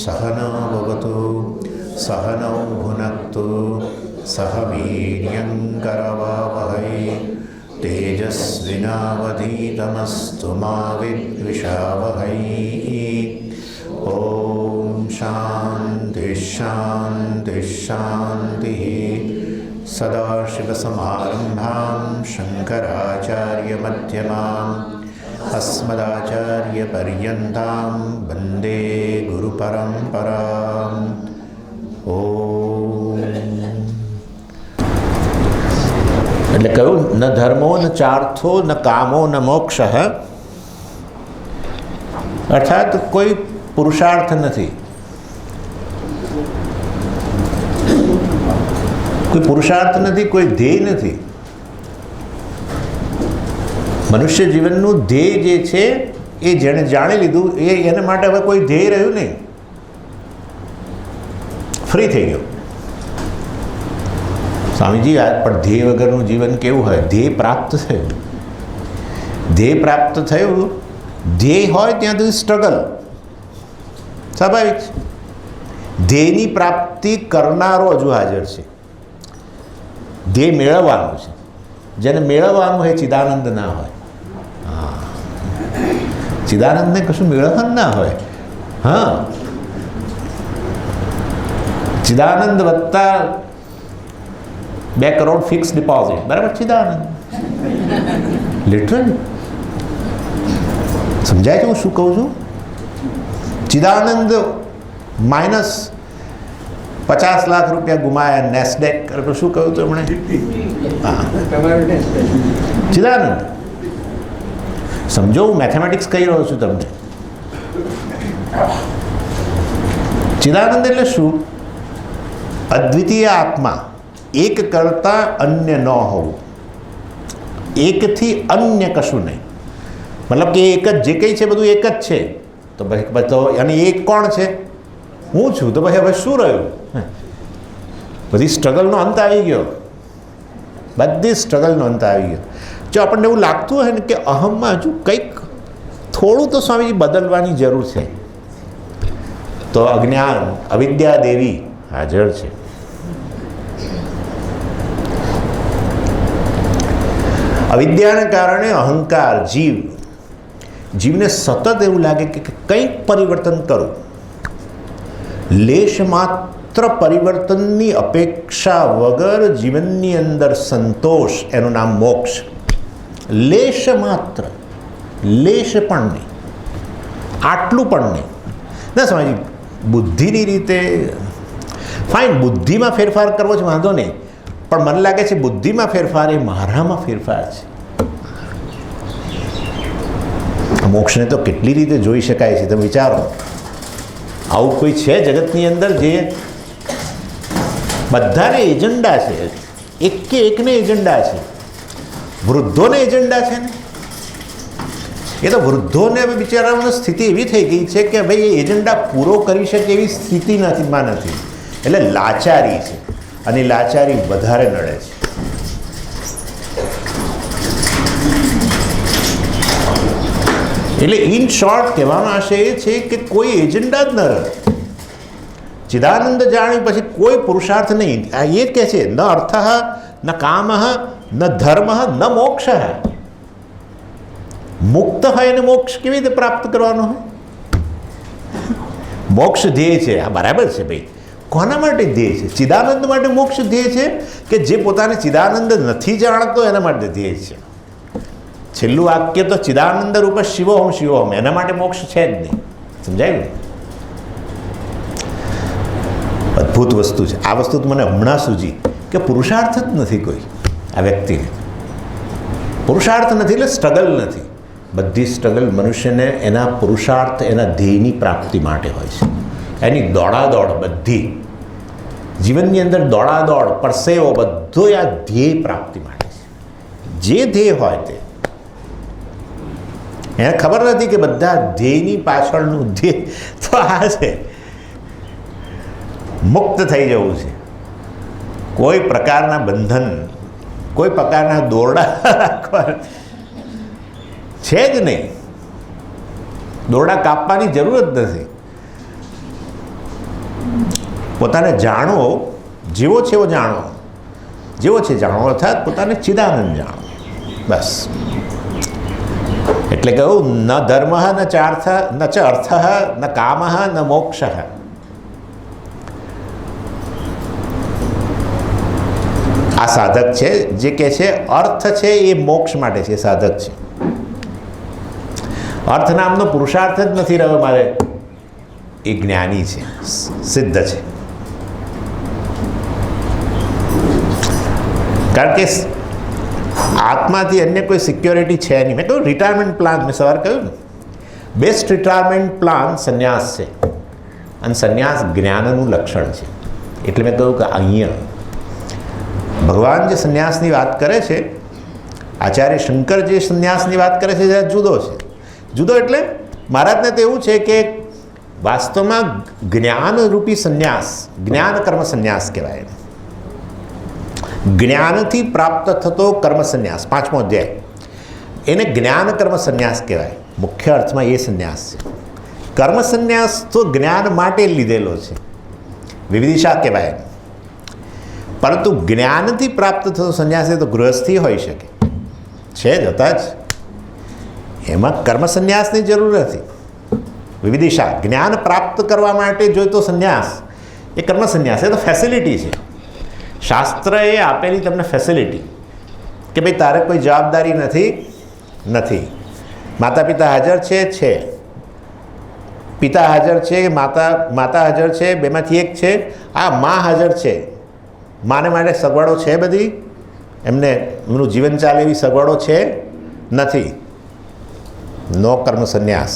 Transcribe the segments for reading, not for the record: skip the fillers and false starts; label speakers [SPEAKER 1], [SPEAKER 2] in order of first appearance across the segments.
[SPEAKER 1] सहना भवतु सहनौ भुनक्तु सह वीर्यङ्करवावहै तेजस्विनावधीतमस्तु मा विद्विषावहै। ॐ शान्तिः शान्तिः शान्तिः। सदाशिवसमारम्भां शङ्कराचार्यमध्यमाम् अस्मदाचार्यपर्यन्तां वन्दे गुरुपरम्पराम्। એટલે કહ્યું ન ધર્મો ન ચાર્થો ન કામો ન મોક્ષ, અર્થાત કોઈ પુરુષાર્થ નથી, કોઈ પુરુષાર્થ નથી, કોઈ ધ્યેય નથી. મનુષ્ય જીવનનું ધ્યેય જે છે એ જેણે જાણી લીધું એના માટે હવે કોઈ ધ્યેય રહ્યું નહીં, ફ્રી થઈ ગયો. સ્વામીજી પણ ધ્યેય વગરનું જીવન કેવું હોય? ધ્યેય પ્રાપ્ત થયું, ધ્યેય પ્રાપ્ત થયું, ધ્યેય હોય ત્યાં સુધી સ્ટ્રગલ સ્વાભાવિક. ધ્યેયની પ્રાપ્તિ કરનારો હજુ હાજર છે, ધ્યેય મેળવવાનું છે. જેને મેળવવાનું હોય ચિદાનંદ ના હોય. હા, ચિદાનંદને કશું મેળવવાનું ના હોય. હા, ચિદાનંદ વત્તા 2 કરોડ ફિક્સ ડિપોઝિટ બરાબર ચિદાનંદ. લિટરલી સમજાય છે હું શું કહું છું? ચિદાનંદ માઇનસ 50 લાખ રૂપિયા ગુમાયા નેસ્ડેક. શું કહ્યું હતું એમણે? હા, ચિદાનંદ. સમજો, હું મેથેમેટિક્સ કહી રહ્યો છું તમને. ચિદાનંદ એટલે શું? અદ્વિતીય આત્મા, એક કરતાં અન્ય ન હોવું, એકથી અન્ય કશું નહીં. મતલબ કે એક જ જે કંઈ છે બધું એક જ છે. તો ભાઈ તો અને એક કોણ છે? હું છું. તો ભાઈ હવે શું રહ્યું? બધી સ્ટ્રગલનો અંત આવી ગયો, બધી સ્ટ્રગલનો અંત આવી ગયો. જો આપણને એવું લાગતું હોય ને કે અહમમાં હજુ કંઈક થોડું તો સ્વામીજી બદલવાની જરૂર છે, તો અજ્ઞાન અવિદ્યા દેવી હાજર છે. અવિદ્યાને કારણે અહંકાર, જીવને સતત એવું લાગે કે કંઈક પરિવર્તન કરું. લેશ માત્ર પરિવર્તનની અપેક્ષા વગર જીવનની અંદર સંતોષ, એનું નામ મોક્ષ. લેશ માત્ર, લેશ પણ નહીં, આટલું પણ નહીં. ના સમજી, બુદ્ધિની રીતે ફાઇન, બુદ્ધિમાં ફેરફાર કરવો છે વાંધો નહીં, પણ મને લાગે છે બુદ્ધિમાં ફેરફાર એ મારામાં ફેરફાર છે. મોક્ષને તો કેટલી રીતે જોઈ શકાય છે તમે વિચારો. આવું કોઈ છે જગતની અંદર જે બધાને એજન્ડા છે, એકે એકને એજન્ડા છે? વૃદ્ધોને એજન્ડા છે ને. એ તો વૃદ્ધોને હવે બિચારાઓની સ્થિતિ એવી થઈ ગઈ છે કે ભાઈ એ એજન્ડા પૂરો કરી શકે એવી સ્થિતિ નથી. એટલે લાચારી છે, અને લાચારી વધારે નડે છે. એટલે ઇન શોર્ટ કહેવાનો આશય એ છે કે કોઈ એજન્ડા જ ન રહે. ચિદાનંદ જાણી પછી કોઈ પુરુષાર્થ નહીં. આ એ જ કહે છે, ન અર્થ ન કામ ન ધર્મ ન મોક્ષ. મુક્ત હોય અને મોક્ષ કેવી રીતે પ્રાપ્ત કરવાનો હોય? મોક્ષ ધ્યેય છે, આ બરાબર છે ભાઈ. કોના માટે ધ્યેય છે? ચિદાનંદ માટે મોક્ષ ધ્યેય છે કે જે પોતાને ચિદાનંદ નથી જાણતો એના માટે ધ્યેય છે? છેલ્લું વાક્ય તો ચિદાનંદ રૂપ શિવોહમ શિવોહમ, એના માટે મોક્ષ છે જ નહીં. સમજાયું? અદ્ભુત વસ્તુ છે આ વસ્તુ. તો મને હમણાં સૂજી કે પુરુષાર્થ જ નથી કોઈ આ વ્યક્તિને. પુરુષાર્થ નથી એટલે સ્ટ્રગલ નથી. બધી સ્ટ્રગલ મનુષ્યને એના પુરુષાર્થ, એના ધ્યેયની પ્રાપ્તિ માટે હોય છે. એની દોડાદોડ બધી જીવનની અંદર દોડાદોડ, પરસેવો બધો આ ધ્યેય પ્રાપ્તિ માટે છે. જે ધ્યેય હોય તે એને ખબર નથી કે બધા ધ્યેયની પાછળનું ધ્યેય તો આ છે, મુક્ત થઈ જવું છે. કોઈ પ્રકારના બંધન, કોઈ પ્રકારના દોરડા રાખવા છે જ નહીં. દોરડા કાપવાની જરૂર જ નથી. પોતાને જાણો, જેવો છે એવો જાણો, જેવો છે જાણો, અર્થાત પોતાને ચિદાનંદ જાણો, બસ. એટલે કહ્યું ન ધર્મ ન ચ અર્થ ન કામ ન મોક્ષ. આ સાધક છે જે કહે છે અર્થ છે એ મોક્ષ માટે છે, સાધક છે. અર્થ નામનો પુરુષાર્થ જ નથી રહ્યો મારે, એ જ્ઞાની છે, સિદ્ધ છે. કારણ કે આત્માથી અન્ય કોઈ સિક્યોરિટી છે નહીં. મેં કહ્યું રિટાયરમેન્ટ પ્લાન, મેં સવારે કહ્યું ને, બેસ્ટ રિટાયરમેન્ટ પ્લાન સંન્યાસ છે, અને સંન્યાસ જ્ઞાનનું લક્ષણ છે. એટલે મેં કહ્યું કે અહીંયા ભગવાન જે સંન્યાસની વાત કરે છે, આચાર્ય શંકર જે સંન્યાસની વાત કરે છે, જરા જુદો છે. જુદો એટલે મહારાજને તો એવું છે કે વાસ્તવમાં જ્ઞાનરૂપી સંન્યાસ જ્ઞાન કર્મ સંન્યાસ કહેવાય. જ્ઞાનથી પ્રાપ્ત થતો કર્મ સંન્યાસ, 5મો અધ્યાય, એને જ્ઞાન કર્મ સંન્યાસ કહેવાય. મુખ્ય અર્થમાં એ સંન્યાસ છે. કર્મ સંન્યાસ તો જ્ઞાન માટે લીધેલો છે, વિવિધિશા કહેવાય. પરંતુ જ્ઞાનથી પ્રાપ્ત થતો સંન્યાસ એ તો ગૃહસ્થી હોઈ શકે છે જ, હતા જ. એમાં કર્મ સંન્યાસની જરૂર નથી. વિવિધિશા જ્ઞાન પ્રાપ્ત કરવા માટે જોઈતો સંન્યાસ એ કર્મ સંન્યાસ, એ તો ફેસિલિટી છે. શાસ્ત્રએ આપેલી તમને ફેસિલિટી કે ભાઈ તારે કોઈ જવાબદારી નથી. માતા પિતા હાજર છે, પિતા હાજર છે, માતા હાજર છે, બેમાંથી એક છે, આ મા હાજર છે. માને માટે સગવડો છે, બધી એમનું જીવન ચાલે એવી સગવડો છે નથી. નો કર્મ સંન્યાસ.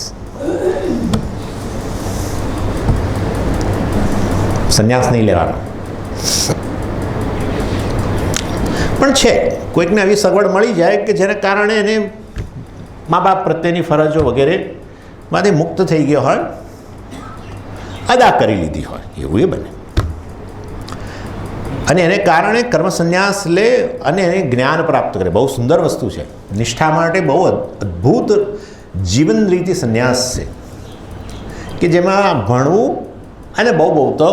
[SPEAKER 1] સંન્યાસ નહીં લેવાનો. પણ છે કોઈકને આવી સગવડ મળી જાય કે જેને કારણે એને મા બાપ પ્રત્યેની ફરજો વગેરેમાંથી મુક્ત થઈ ગયો હોય, અદા કરી લીધી હોય, એવું એ બને. અને એને કારણે કર્મ સંન્યાસ લે અને એને જ્ઞાન પ્રાપ્ત કરે. બહુ સુંદર વસ્તુ છે. નિષ્ઠા માટે બહુ અદ્ભુત જીવન રીતિ સંન્યાસ છે કે જેમાં ભણવું અને બહુ તો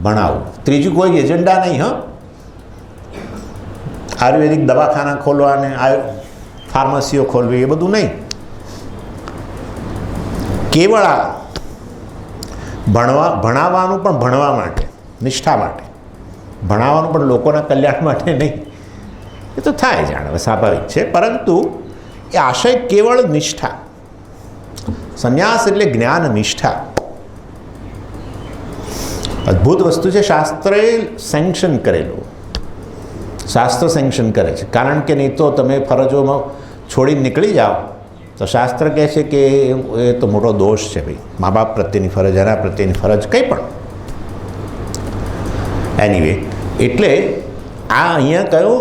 [SPEAKER 1] ભણાવવું. ત્રીજું કોઈ એજન્ડા નહીં. આયુર્વેદિક દવાખાના ખોલવા અને ફાર્મસીઓ ખોલવી એ બધું નહીં. કેવળ આ ભણાવવાનું પણ ભણવા માટે, નિષ્ઠા માટે. ભણાવવાનું પણ લોકોના કલ્યાણ માટે નહીં. એ તો થાય જાણે, સ્વાભાવિક છે. પરંતુ એ આશય કેવળ નિષ્ઠા. સંન્યાસ એટલે જ્ઞાન નિષ્ઠા. અદ્ભુત વસ્તુ છે. શાસ્ત્રએ સેન્કશન કરેલું, શાસ્ત્ર સેન્કશન કરે છે. કારણ કે નહીં તો તમે ફરજોમાં છોડીને નીકળી જાઓ તો શાસ્ત્ર કહે છે કે એ તો મોટો દોષ છે ભાઈ. મા બાપ પ્રત્યેની ફરજ, એના પ્રત્યેની ફરજ, કંઈ પણ. એનીવે, એટલે આ અહીંયા કયો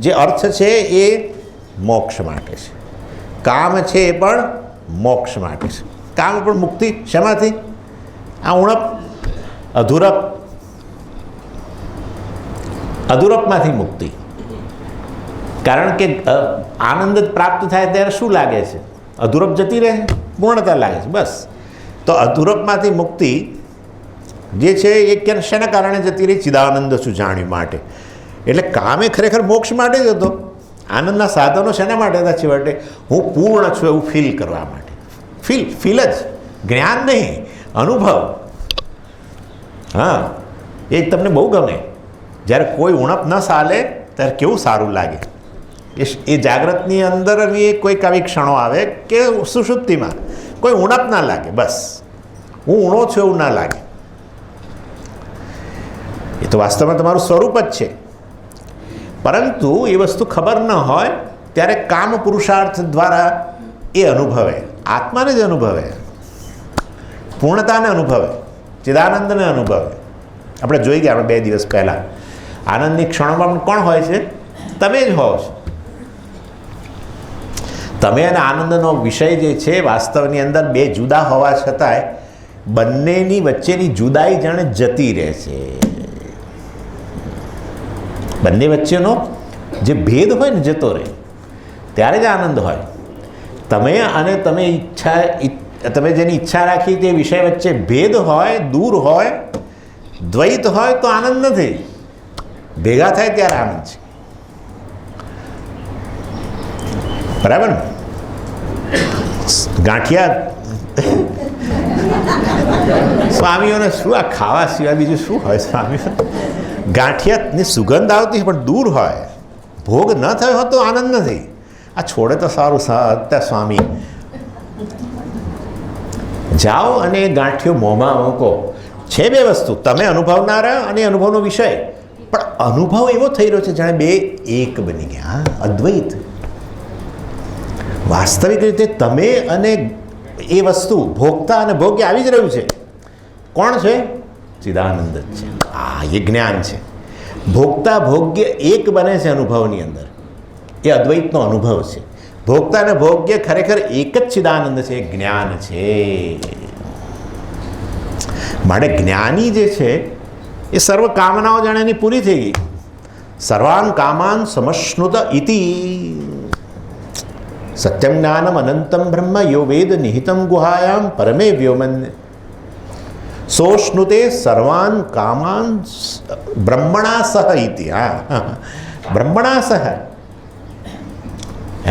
[SPEAKER 1] જે અર્થ છે એ મોક્ષ માટે છે. કામ છે એ પણ મોક્ષ માટે છે. કામ પણ મુક્તિ શેમાંથી? આ ઉણપ, અધૂરપમાંથી મુક્તિ. કારણ કે આનંદ જ પ્રાપ્ત થાય ત્યારે શું લાગે છે? અધૂરપ જતી રહે, પૂર્ણતા લાગે છે, બસ. તો અધૂરપમાંથી મુક્તિ જે છે એ શેના કારણે જતી રહી? ચિદાનંદ છું જાણ્યું માટે. એટલે કામ એ ખરેખર મોક્ષ માટે જ હતો. આનંદના સાધનો શેના માટે હતા? છેવટે હું પૂર્ણ છું એવું ફીલ કરવા માટે. ફીલ જ, જ્ઞાન નહીં, અનુભવ. હા, એ તમને બહુ ગમે. જ્યારે કોઈ ઉણપ ન ચાલે ત્યારે કેવું સારું લાગે. એ જાગ્રતની અંદર કોઈક આવી ક્ષણો આવે કે સુષુપ્તિમાં કોઈ ઉણપ ના લાગે, બસ હું ઊણો છું એવું ના લાગે. એ તો વાસ્તવમાં તમારું સ્વરૂપ જ છે. પરંતુ એ વસ્તુ ખબર ન હોય ત્યારે કામ પુરુષાર્થ દ્વારા એ અનુભવે, આત્માને જ અનુભવે, પૂર્ણતાને અનુભવે, ચિદાનંદને અનુભવે. આપણે જોઈ ગયા આપણે 2 દિવસ પહેલાં, આનંદની ક્ષણોમાં કોણ હોય છે? તમે જ હોવ છો. તમે અને આનંદનો વિષય જે છે વાસ્તવની અંદર બે જુદા હોવા છતાંય બંનેની વચ્ચેની જુદાઈ જાણે જતી રહે છે. બંને વચ્ચેનો જે ભેદ હોય ને જતો રહે, ત્યારે જ આનંદ હોય. તમે અને તમે જેની ઈચ્છા રાખી તે વિષય વચ્ચે ભેદ હોય, દૂર હોય, દ્વૈત હોય તો આનંદ નથી, ભેગા થાય ત્યારે આનંદ છે. બરાબર ને? ગાંઠિયા સ્વામીઓને શું આ ખાવા સિવાય બીજું શું હોય? સ્વામીઓ ગાંઠિયાની સુગંધ આવતી પણ દૂર હોય, ભોગ ન થયો હોય તો આનંદ નથી. આ છોડે તો સારું અત્યારે સ્વામી જાઓ અને ગાંઠિયો મોંમાં મૂકો. છે બે વસ્તુ, તમે અનુભવનારા અને અનુભવનો વિષય, પણ અનુભવ એવો થઈ રહ્યો છે જાણે બે એક બની ગયા. અદ્વૈત. વાસ્તવિક રીતે તમે અને એ વસ્તુ ભોગતા અને ભોગ્ય આવી જ રહ્યું છે. કોણ છે? ચિદાનંદ જ છે. એ જ્ઞાન છે. ભોગતા ભોગ્ય એક બને છે અનુભવની અંદર, એ અદ્વૈતનો અનુભવ છે. ભોગતા અને ભોગ્ય ખરેખર એક જ ચિદાનંદ છે, જ્ઞાન છે. માટે જ્ઞાની જે છે એ સર્વ કામનાઓ જાણે એની પૂરી થઈ ગઈ. સર્વાન કામાન સમશ્નુત ઇતિ સત્યમ જ્ઞાનમ અનંતમ બ્રહ્મ યો વેદ નિહિતમ ગુહાયામ પરમે વ્યોમન્ય સોશ્નુતે સર્વાન કામાન બ્રહ્મણા સહ ઇતિ. બ્રહ્મણા સહ,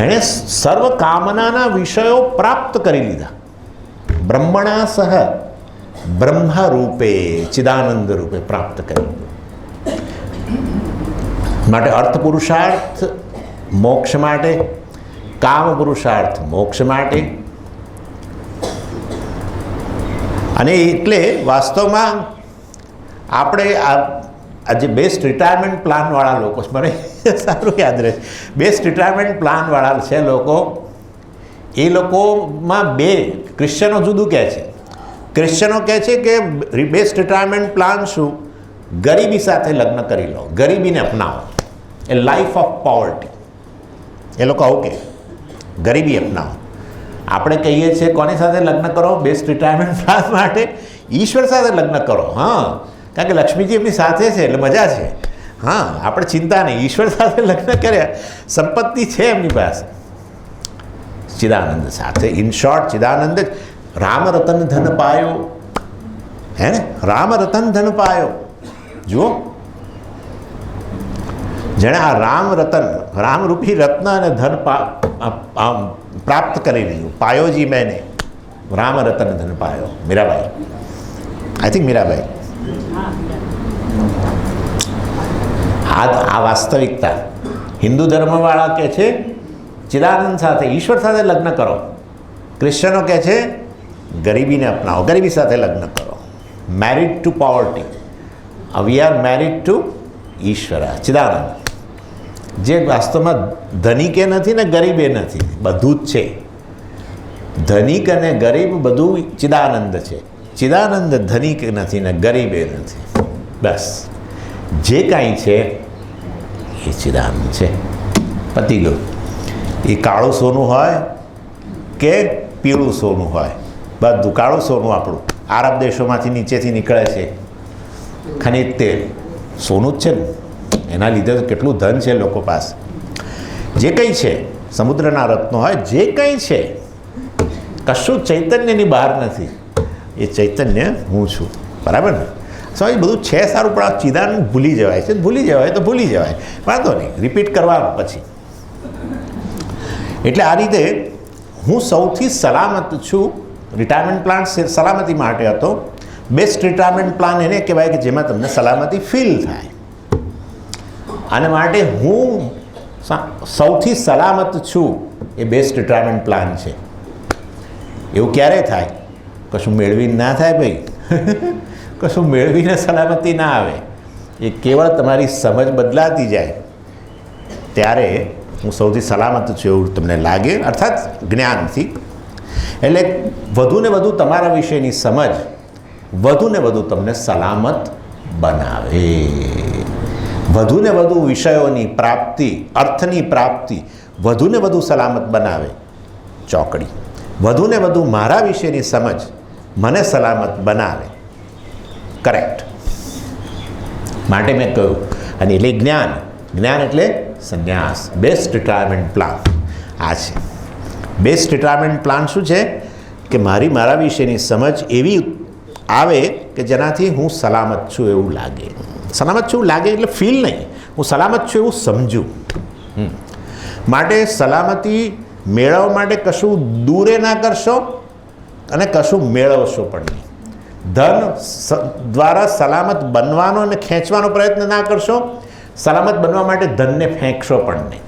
[SPEAKER 1] એણે સર્વ કામનાના વિષયો પ્રાપ્ત કરી લીધા. બ્રહ્મણા સહ, બ્રહ્મ રૂપે, ચિદાનંદ રૂપે પ્રાપ્ત કરી. માટે અર્થ પુરુષાર્થ મોક્ષ માટે, કામ પુરુષાર્થ મોક્ષ માટે. અને એટલે વાસ્તવમાં આપણે આ જે બેસ્ટ રિટાયરમેન્ટ પ્લાનવાળા લોકો, મને સારું યાદ રહે, બેસ્ટ રિટાયરમેન્ટ પ્લાનવાળા છે લોકો, એ લોકોમાં બે ક્રિશ્ચનો જુદું કહે છે. ક્રિશ્ચનો કહે છે કે બેસ્ટ રિટાયરમેન્ટ પ્લાન શું? ગરીબી સાથે લગ્ન કરી લો, ગરીબીને અપનાવો, એ લાઈફ ઓફ પોવર્ટી. એ લોકો આવું કહે, ગરીબી અપનાવો. આપણે કહીએ છીએ કોની સાથે લગ્ન કરો બેસ્ટ રિટાયરમેન્ટ પ્લાન માટે? ઈશ્વર સાથે લગ્ન કરો. કારણ કે લક્ષ્મીજી એમની સાથે છે એટલે મજા છે. આપણે ચિંતા નહીં, ઈશ્વર સાથે લગ્ન કર્યા, સંપત્તિ છે એમની પાસે. ચિદાનંદ સાથે, ઇન શોર્ટ ચિદાનંદ જ. રામ રતન ધન પાયો, હે ને? રામ રતન ધન પાયો. જુઓ, જેણે આ રામ રતન, રામરૂપી રત્ન અને ધન પ્રાપ્ત કરી લીધું. પાયોજી મેને રામ રતન ધન પાયો. Mirabai, I think Mirabai. આ વાસ્તવિકતા. હિન્દુ ધર્મવાળા કહે છે ચિદાનંદ સાથે, ઈશ્વર સાથે લગ્ન કરો. ક્રિશ્ચનો કહે છે ગરીબીને અપનાવો, ગરીબી સાથે લગ્ન કરો. Married to poverty. We are married to Ishwar, Chidanand. જે વાસ્તવમાં ધનિકે નથી ને ગરીબે નથી, બધું જ છે. ધનિક અને ગરીબ બધું ચિદાનંદ છે. ચિદાનંદ ધનિક નથી ને ગરીબે નથી. બસ જે કાંઈ છે એ ચિદાનંદ છે. પતી ગયું. એ કાળું સોનું હોય કે પીળું સોનું હોય, બધું કાળું સોનું આપણું આરબ દેશોમાંથી નીચેથી નીકળે છે. ખનિજ તેલ સોનું જ છે ને, એના લીધે તો કેટલું ધન છે લોકો પાસે. જે કંઈ છે, સમુદ્રના રત્નો હોય, જે કંઈ છે, કશું ચૈતન્યની બહાર નથી. એ ચૈતન્ય હું છું. બરાબર ને? સ્વામી બધું છે સારું, પણ આ ચિદાનંદ ભૂલી જવાય છે. ભૂલી જવાય તો ભૂલી જવાય, વાંધો નહીં, રિપીટ કરવાનું પછી. એટલે આ રીતે હું સૌથી સલામત છું. રિટાયરમેન્ટ પ્લાન સલામતી માટે હતો. બેસ્ટ રિટાયરમેન્ટ પ્લાન એને કહેવાય કે જેમાં તમને સલામતી ફીલ થાય. આને માટે હું સૌથી સલામત છું એ બેસ્ટ રિટાયરમેન્ટ પ્લાન છે. એવું ક્યારે થાય? કશું મેળવીને ના થાય ભાઈ. કશું મેળવીને સલામતી ના આવે. એ કેવળ તમારી સમજ બદલાતી જાય ત્યારે હું સૌથી સલામત છું એવું તમને લાગે, અર્થાત જ્ઞાનથી. એટલે વધુ ને વધુ તમારા વિશેની સમજ વધુ ને વધુ તમને સલામત બનાવે. વધુ ને વધુ વિષયોની પ્રાપ્તિ, અર્થની પ્રાપ્તિ વધુ ને વધુ સલામત બનાવે. ચોકડી. વધુ ને વધુ મારા વિશેની સમજ મને સલામત બનાવે. કરેક્ટ. માટે મેં કહ્યું, અને એટલે જ્ઞાન. જ્ઞાન એટલે સંન્યાસ. બેસ્ટ રિટાયરમેન્ટ પ્લાન આ છે. બેસ્ટ રિટાયરમેન્ટ પ્લાન શું છે? કે મારા વિશેની સમજ એવી આવે કે જેનાથી હું સલામત છું એવું લાગે. સલામત છું એવું લાગે એટલે ફીલ નહીં, હું સલામત છું એવું સમજું. માટે સલામતી મેળવવા માટે કશું દૂરે ના કરશો અને કશું મેળવશો પણ નહીં. ધન દ્વારા સલામત બનવાનો અને ખેંચવાનો પ્રયત્ન ના કરશો, સલામત બનવા માટે ધનને ફેંકશો પણ નહીં.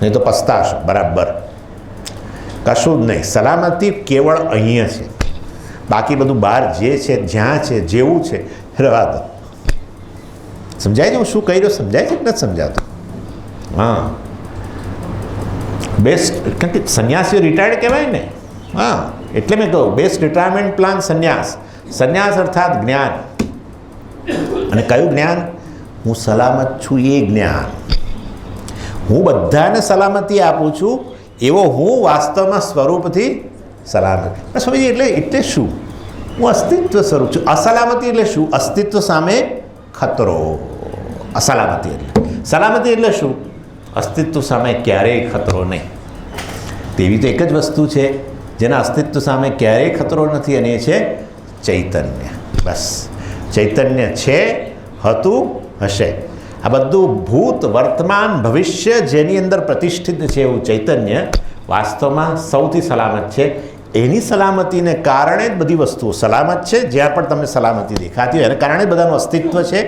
[SPEAKER 1] નહીં તો પસ્તાશો. બરાબર, કશું જ નહીં. સલામતી કેવળ અહીંયા છે, બાકી બધું બહાર જે છે, જ્યાં છે, જેવું છે રહેવા દો. સમજાય છે હું શું કહી રહ્યો? સમજાય છે કે નથી સમજાતું? હા, બેસ્ટ, કારણ કે સંન્યાસીઓ રિટાયર્ડ કહેવાય ને. હા, એટલે મેં કહું બેસ્ટ રિટાયરમેન્ટ પ્લાન સંન્યાસ. સંન્યાસ અર્થાત જ્ઞાન. અને કયું જ્ઞાન? હું સલામત છું એ જ્ઞાન. હું બધાને સલામતી આપું છું એવો હું વાસ્તવમાં સ્વરૂપથી સલામત. સમજી એટલે શું? હું અસ્તિત્વ સ્વરૂપ છું. અસલામતી એટલે શું? અસ્તિત્વ સામે ખતરો. અસલામતી એટલે સલામતી એટલે શું? અસ્તિત્વ સામે ક્યારેય ખતરો નહીં. તેવી તો એક જ વસ્તુ છે જેના અસ્તિત્વ સામે ક્યારેય ખતરો નથી, અને એ છે ચૈતન્ય. બસ, ચૈતન્ય છે, હતું, હશે. આ બધું ભૂત, વર્તમાન, ભવિષ્ય જેની અંદર પ્રતિષ્ઠિત છે એવું ચૈતન્ય વાસ્તવમાં સૌથી સલામત છે. એની સલામતીને કારણે જ બધી વસ્તુઓ સલામત છે. જ્યાં પણ તમને સલામતી દેખાતી હોય એને કારણે બધાનું અસ્તિત્વ છે,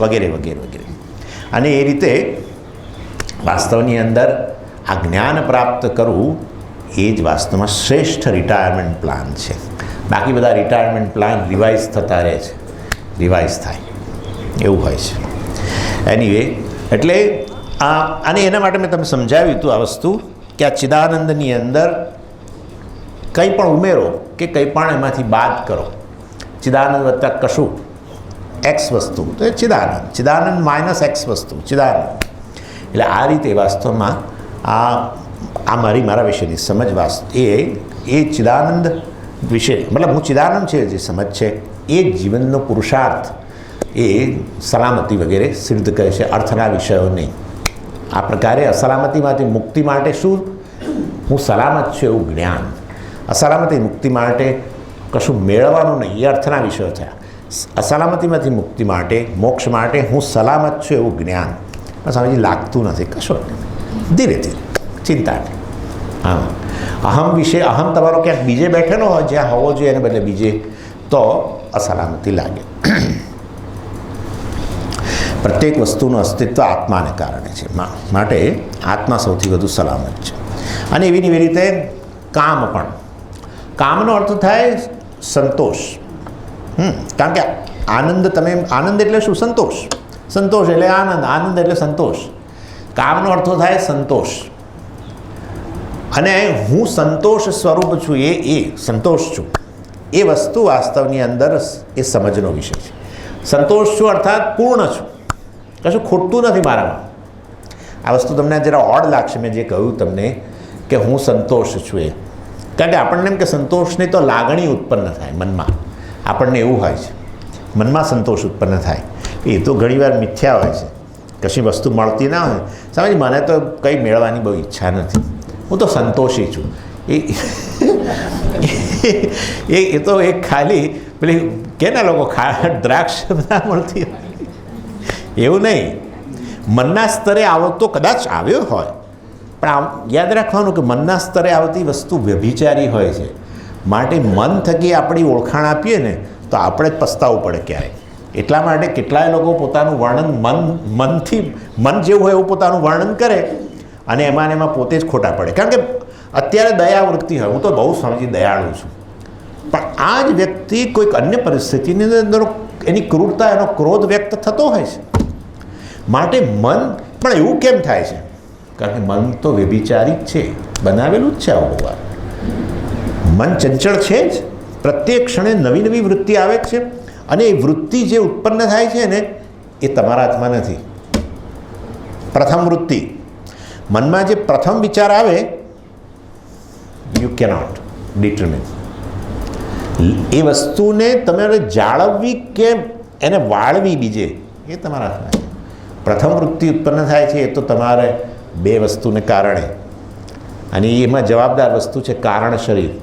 [SPEAKER 1] વગેરે વગેરે વગેરે. અને એ રીતે વાસ્તવની અંદર આ જ્ઞાન પ્રાપ્ત કરવું એ જ વાસ્તવમાં શ્રેષ્ઠ રિટાયરમેન્ટ પ્લાન છે. બાકી બધા રિટાયરમેન્ટ પ્લાન રિવાઇઝ થતા રહે છે, રિવાઇઝ થાય એવું હોય છે. એનીવે, એટલે અને એના માટે મેં તમને સમજાવ્યું હતું આ વસ્તુ કે આ ચિદાનંદની અંદર કંઈ પણ ઉમેરો કે કંઈ પણ એમાંથી બાદ કરો, ચિદાનંદ વત્તા કશું એક્સ વસ્તુ તો એ ચિદાનંદ, ચિદાનંદ માઇનસ એક્સ વસ્તુ ચિદાનંદ. એટલે આ રીતે વાસ્તવમાં આ મારા વિશેની સમજ એ ચિદાનંદ વિશે, મતલબ હું ચિદાનંદ છે જે સમજ છે એ જીવનનો પુરુષાર્થ, એ સલામતી વગેરે સિદ્ધ કરે છે, અર્થના વિષયો નહીં. આ પ્રકારે અસલામતીમાંથી મુક્તિ માટે શું? હું સલામત છું એવું જ્ઞાન. અસલામતી મુક્તિ માટે કશું મેળવવાનું નહીં, એ અર્થના વિષયો થયા. અસલામતીમાંથી મુક્તિ માટે, મોક્ષ માટે હું સલામત છું એવું જ્ઞાન. પણ સ્વામીજી લાગતું નથી. કશું ધીરે ધીરે, ચિંતા નહીં. હા, અહમ વિશે, અહમ તમારો ક્યાંક બીજે બેઠેલો હોય જ્યાં હોવો જોઈએ એને બદલે બીજે, તો અસલામતી લાગે. પ્રત્યેક વસ્તુનું અસ્તિત્વ આત્માને કારણે છે, માટે આત્મા સૌથી વધુ સલામત છે. અને એવી એવી રીતે કામ પણ. કામનો અર્થ થાય સંતોષ. કારણ કે આનંદ, તમે આનંદ એટલે શું? સંતોષ. સંતોષ એટલે આનંદ, આનંદ એટલે સંતોષ. કામનો અર્થ થાય સંતોષ. અને હું સંતોષ સ્વરૂપ છું, એ સંતોષ છું એ વસ્તુ વાસ્તવની અંદર એ સમજનો વિષય છે. સંતોષ છું અર્થાત પૂર્ણ છું, કશું ખોટતું નથી મારામાં. આ વસ્તુ તમને જરા ઓડ લાગશે મેં જે કહ્યું તમને કે હું સંતોષ છું એ. કારણ કે આપણને એમ કે સંતોષની તો લાગણી ઉત્પન્ન થાય મનમાં. આપણને એવું હોય છે મનમાં સંતોષ ઉત્પન્ન થાય. એ તો ઘણીવાર મિથ્યા હોય છે. કશી વસ્તુ મળતી ના હોય, સમજ મને તો કંઈ મેળવવાની બહુ ઈચ્છા નથી, હું તો સંતોષી છું. એ તો એક ખાલી પેલી કેના લોકો દ્રાક્ષ ના મળતી હોય એવું નહીં. મનના સ્તરે આવો તો કદાચ આવ્યો હોય, પણ યાદ રાખવાનું કે મનના સ્તરે આવતી વસ્તુ વ્યભિચારી હોય છે. માટે મન થકી આપણી ઓળખાણ આપીએ ને તો આપણે જ પસ્તાવવું પડે ક્યારેક. એટલા માટે કેટલાય લોકો પોતાનું વર્ણન મનથી, મન જેવું હોય એવું પોતાનું વર્ણન કરે અને એમાં પોતે જ ખોટા પડે. કારણ કે અત્યારે દયાવૃત્તિ હોય, હું તો બહુ સમજી દયાળુ છું, પણ આ જ વ્યક્તિ કોઈક અન્ય પરિસ્થિતિની અંદર એની ક્રૂરતા, એનો ક્રોધ વ્યક્ત થતો હોય છે. માટે મન પણ એવું કેમ થાય છે? કારણ કે મન તો વ્યભિચારી જ છે, બનાવેલું જ છે આવું વાર. મન ચંચળ છે જ, પ્રત્યેક ક્ષણે નવી નવી વૃત્તિ આવે જ છે. અને એ વૃત્તિ જે ઉત્પન્ન થાય છે ને એ તમારા હાથમાં નથી. પ્રથમ વૃત્તિ, મનમાં જે પ્રથમ વિચાર આવે, યુ કેનોટ ડિટરમિન. એ વસ્તુને તમારે જાળવવી કે એને વાળવી બીજે, એ તમારા હાથમાં છે. પ્રથમ વૃત્તિ ઉત્પન્ન થાય છે એ તો તમારે બે વસ્તુને કારણે, અને એમાં જવાબદાર વસ્તુ છે કારણ શરીર.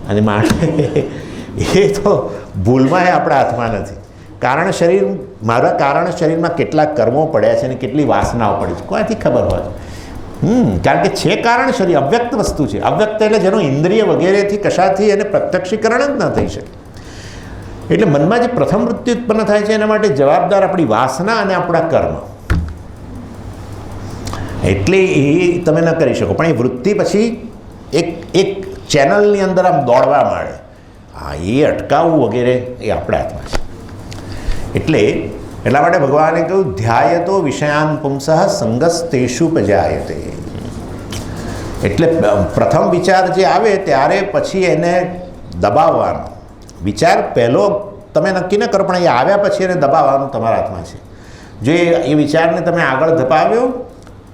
[SPEAKER 1] અને એ તો ભૂલમાં આપણા હાથમાં નથી. કારણ શરીર, મારા કારણ શરીરમાં કેટલા કર્મો પડ્યા છે અને કેટલી વાસનાઓ પડી છે કોઈથી ખબર હોય? કારણ કે છે કારણ શરીર અવ્યક્ત વસ્તુ છે. અવ્યક્ત એટલે જેનું ઇન્દ્રિય વગેરેથી કશાથી એને પ્રત્યક્ષીકરણ જ ન થઈ શકે. એટલે મનમાં જે પ્રથમ વૃત્તિ ઉત્પન્ન થાય છે એના માટે જવાબદાર આપણી વાસના અને આપણા કર્મ. એટલે એ તમે ન કરી શકો. પણ એ વૃત્તિ પછી એક ચેનલની અંદર આમ દોડવા માંડે. હા, એ અટકાવવું વગેરે એ આપણા હાથમાં છે. એટલા માટે ભગવાને કહ્યું ધ્યાયતો વિષયાન પુંસઃ સંગસ્તેષુપજાયતે. એટલે પ્રથમ વિચાર જે આવે ત્યારે પછી એને દબાવવાનો. વિચાર પહેલો તમે નક્કી ન કરો, પણ એ આવ્યા પછી એને દબાવવાનું તમારા હાથમાં છે. જો એ વિચારને તમે આગળ ધપાવ્યો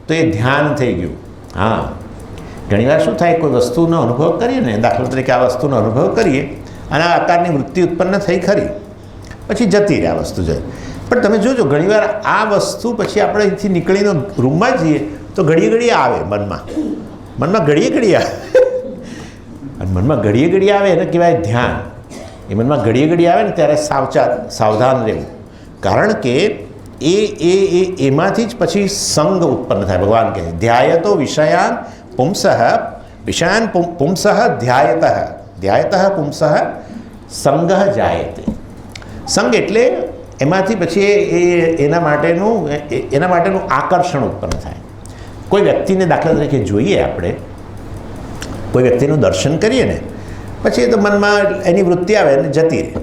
[SPEAKER 1] તો એ ધ્યાન થઈ ગયું. હા, ઘણીવાર શું થાય, કોઈ વસ્તુનો અનુભવ કરીએ ને, દાખલા તરીકે આ વસ્તુનો અનુભવ કરીએ અને આ આકારની વૃત્તિ ઉત્પન્ન થઈ ખરી, પછી જતી રહે આ વસ્તુ જાય. પણ તમે જોજો ઘણીવાર આ વસ્તુ પછી આપણે અહીંથી નીકળીને રૂમમાં જઈએ તો ઘડીએ આવે મનમાં ઘડીએ આવે. અને મનમાં ઘડીએ આવે એને કહેવાય ધ્યાન. એ મનમાં ઘડીએ આવે ને ત્યારે સાવધાન રહેવું. કારણ કે એમાંથી જ પછી સંગ ઉત્પન્ન થાય. ભગવાન કહે છે ધ્યાયતો વિષયાન પુંસઃ ધ્યાયતઃ પુંસઃ સંગઃ જાયતે. સંગ એટલે એમાંથી પછી એના માટેનું આકર્ષણ ઉત્પન્ન થાય. કોઈ વ્યક્તિને દાખલા તરીકે જોઈએ, આપણે કોઈ વ્યક્તિનું દર્શન કરીએ ને પછી તો મનમાં એની વૃત્તિ આવે અને જતી રહે.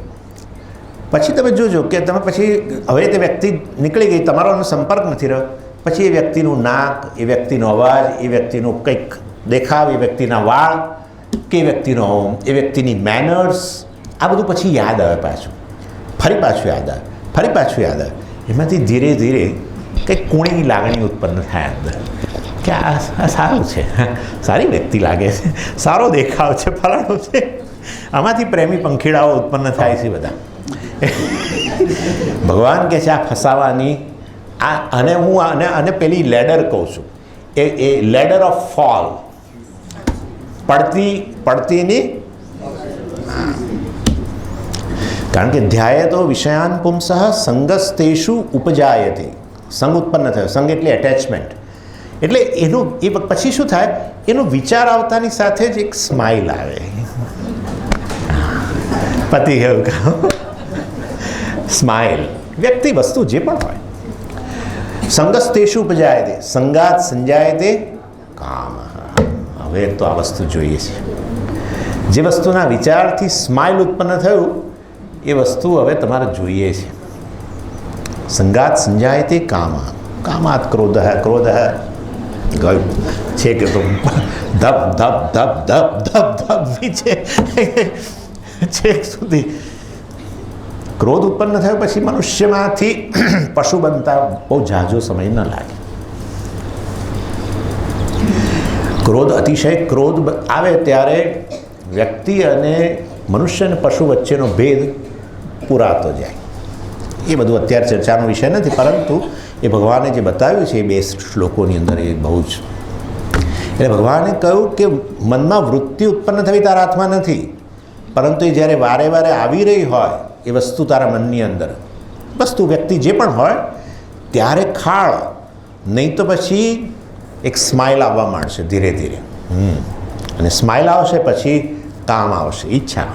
[SPEAKER 1] પછી તમે જોજો કે તમે પછી હવે તે વ્યક્તિ નીકળી ગઈ, તમારો એનો સંપર્ક નથી રહ્યો. પછી એ વ્યક્તિનું નાક, એ વ્યક્તિનો અવાજ, એ વ્યક્તિનું કંઈક દેખાવ, એ વ્યક્તિના વાળ કે એ વ્યક્તિની મેનર્સ, આ બધું પછી યાદ આવે પાછું. ફરી પાછું યાદ આવે. એમાંથી ધીરે ધીરે કંઈક કુણીની લાગણી ઉત્પન્ન થાય અંદર કે આ સારું છે, સારી વ્યક્તિ લાગે છે, સારો દેખાવ છે, ફલાણું છે. આમાંથી પ્રેમી પંખીડાઓ ઉત્પન્ન થાય છે બધા. ભગવાન કહે છે આ ફસાવાની અને પેલી લેડર કહું છું, એ લેડર ઓફ ફોલ, પડતીની. કારણ કે ધ્યાયતો વિષયાન પુંસઃ સંગસ્તેષુ ઉપજાયતે. સંગ ઉત્પન્ન થયો. સંગ એટલે એટેચમેન્ટ. એટલે એનું એ પછી શું થાય, એનો વિચાર આવતાની સાથે જ એક સ્માઇલ આવે. પતિ એવું કહું, સ્માઇલ. વ્યક્તિ વસ્તુ જે પણ હોય. સંગસ્તેષુ ઉપજાયતે સંગાત સંજાયતે કામ. હવે તો આ વસ્તુ જોઈએ છે. જે વસ્તુના વિચારથી સ્માઇલ ઉત્પન્ન થયું એ વસ્તુ હવે તમારે જોઈએ છે. સંગાત સંજાયતે કામાત ક્રોધ ગયું છે કે તો ધપ ધપ ધપ ધપ ધપ ધપ નીચે છેક સુધી ક્રોધ ઉત્પન્ન થયો. પછી મનુષ્યમાંથી પશુ બનતા બહુ ઝાઝો સમય ન લાગે. અતિશય ક્રોધ આવે ત્યારે વ્યક્તિ અને મનુષ્ય અને પશુ વચ્ચેનો ભેદ પૂરાતો જાય. એ બધું અત્યારે ચર્ચાનો વિષય નથી, પરંતુ એ ભગવાને જે બતાવ્યું છે એ 2 શ્લોકોની અંદર એ બહુ જ. એટલે ભગવાને કહ્યું કે મનમાં વૃત્તિ ઉત્પન્ન થવી તારા હાથમાં નથી, પરંતુ એ જ્યારે વારે વારે આવી રહી હોય એ વસ્તુ તારા મનની અંદર, વસ્તુ વ્યક્તિ જે પણ હોય, ત્યારે ખાળ. નહીં તો પછી એક સ્માઇલ આવવા માંડશે ધીરે ધીરે. અને સ્માઇલ આવશે પછી કામ આવશે, ઈચ્છા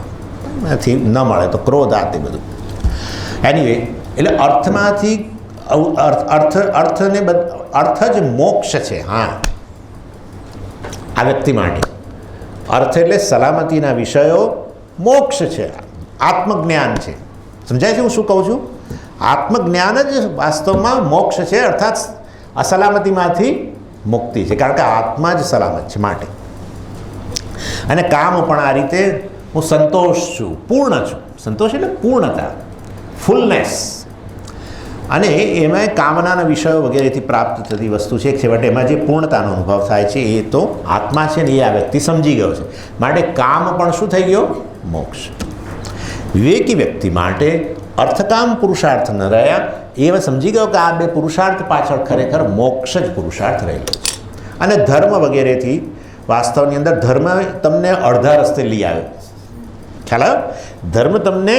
[SPEAKER 1] નથી, ન મળે તો ક્રોધ, આ તે બધું. એનીવે, એટલે અર્થમાંથી અર્થ જ મોક્ષ છે. હા, આ વ્યક્તિ માટે અર્થ એટલે સલામતીના વિષયો મોક્ષ છે, આત્મજ્ઞાન છે. સમજાય છે હું શું કહું છું? આત્મજ્ઞાન જ વાસ્તવમાં મોક્ષ છે, અર્થાત અસલામતીમાંથી મુક્તિ છે. કારણ કે આત્મા જ સલામત છે માટે. અને કામ પણ આ રીતે, હું સંતોષ છું, પૂર્ણ છું. સંતોષ એટલે પૂર્ણતા, ફૂલનેસ. અને એમાં કામનાના વિષયો વગેરેથી પ્રાપ્ત થતી વસ્તુ છે. છેવટે એમાં જે પૂર્ણતાનો અનુભવ થાય છે એ તો આત્મા છે ને એ આ વ્યક્તિ સમજી ગયો છે. માટે કામ પણ શું થઈ ગયો? મોક્ષ. વિવેકી વ્યક્તિ માટે અર્થકામ પુરુષાર્થ ન રહ્યા. એ સમજી ગયો કે આ 2 પુરુષાર્થ પાછળ ખરેખર મોક્ષ જ પુરુષાર્થ રહેલો છે. અને ધર્મ વગેરેથી વાસ્તવની અંદર ધર્મ તમને અડધા રસ્તે લઈ આવ્યો. ખ્યાલ આવ્યો? ધર્મ તમને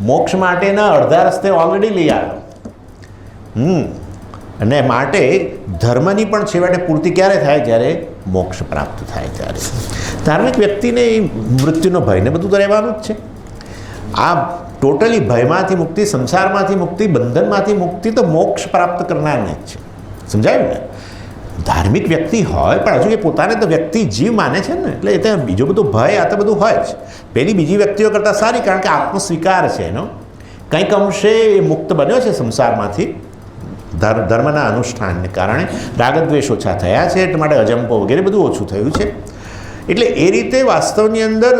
[SPEAKER 1] મોક્ષ માટેના અડધા રસ્તે ઓલરેડી લઈ આવ્યો. અને માટે ધર્મની પણ છેવટે પૂર્તિ ક્યારે થાય? જ્યારે મોક્ષ પ્રાપ્ત થાય ત્યારે. ધાર્મિક વ્યક્તિને મૃત્યુનો ભયને બધું તો રહેવાનું જ છે. આ ટોટલી ભયમાંથી મુક્તિ, સંસારમાંથી મુક્તિ, બંધનમાંથી મુક્તિ તો મોક્ષ પ્રાપ્ત કરનારને જ છે. સમજાયું ને? ધાર્મિક વ્યક્તિ હોય પણ હજુ એ પોતાને તો વ્યક્તિ જીવ માને છે ને, એટલે એ તો બીજું બધું ભય આ તો બધું હોય જ. પેલી બીજી વ્યક્તિઓ કરતાં સારી, કારણ કે આત્મસ્વીકાર છે એનો. કંઈક અંશે એ મુક્ત બન્યો છે સંસારમાંથી ધર્મના અનુષ્ઠાનને કારણે. રાગદ્વેષ ઓછા થયા છે, એટલા માટે અજંપો વગેરે બધું ઓછું થયું છે. એટલે એ રીતે વાસ્તવની અંદર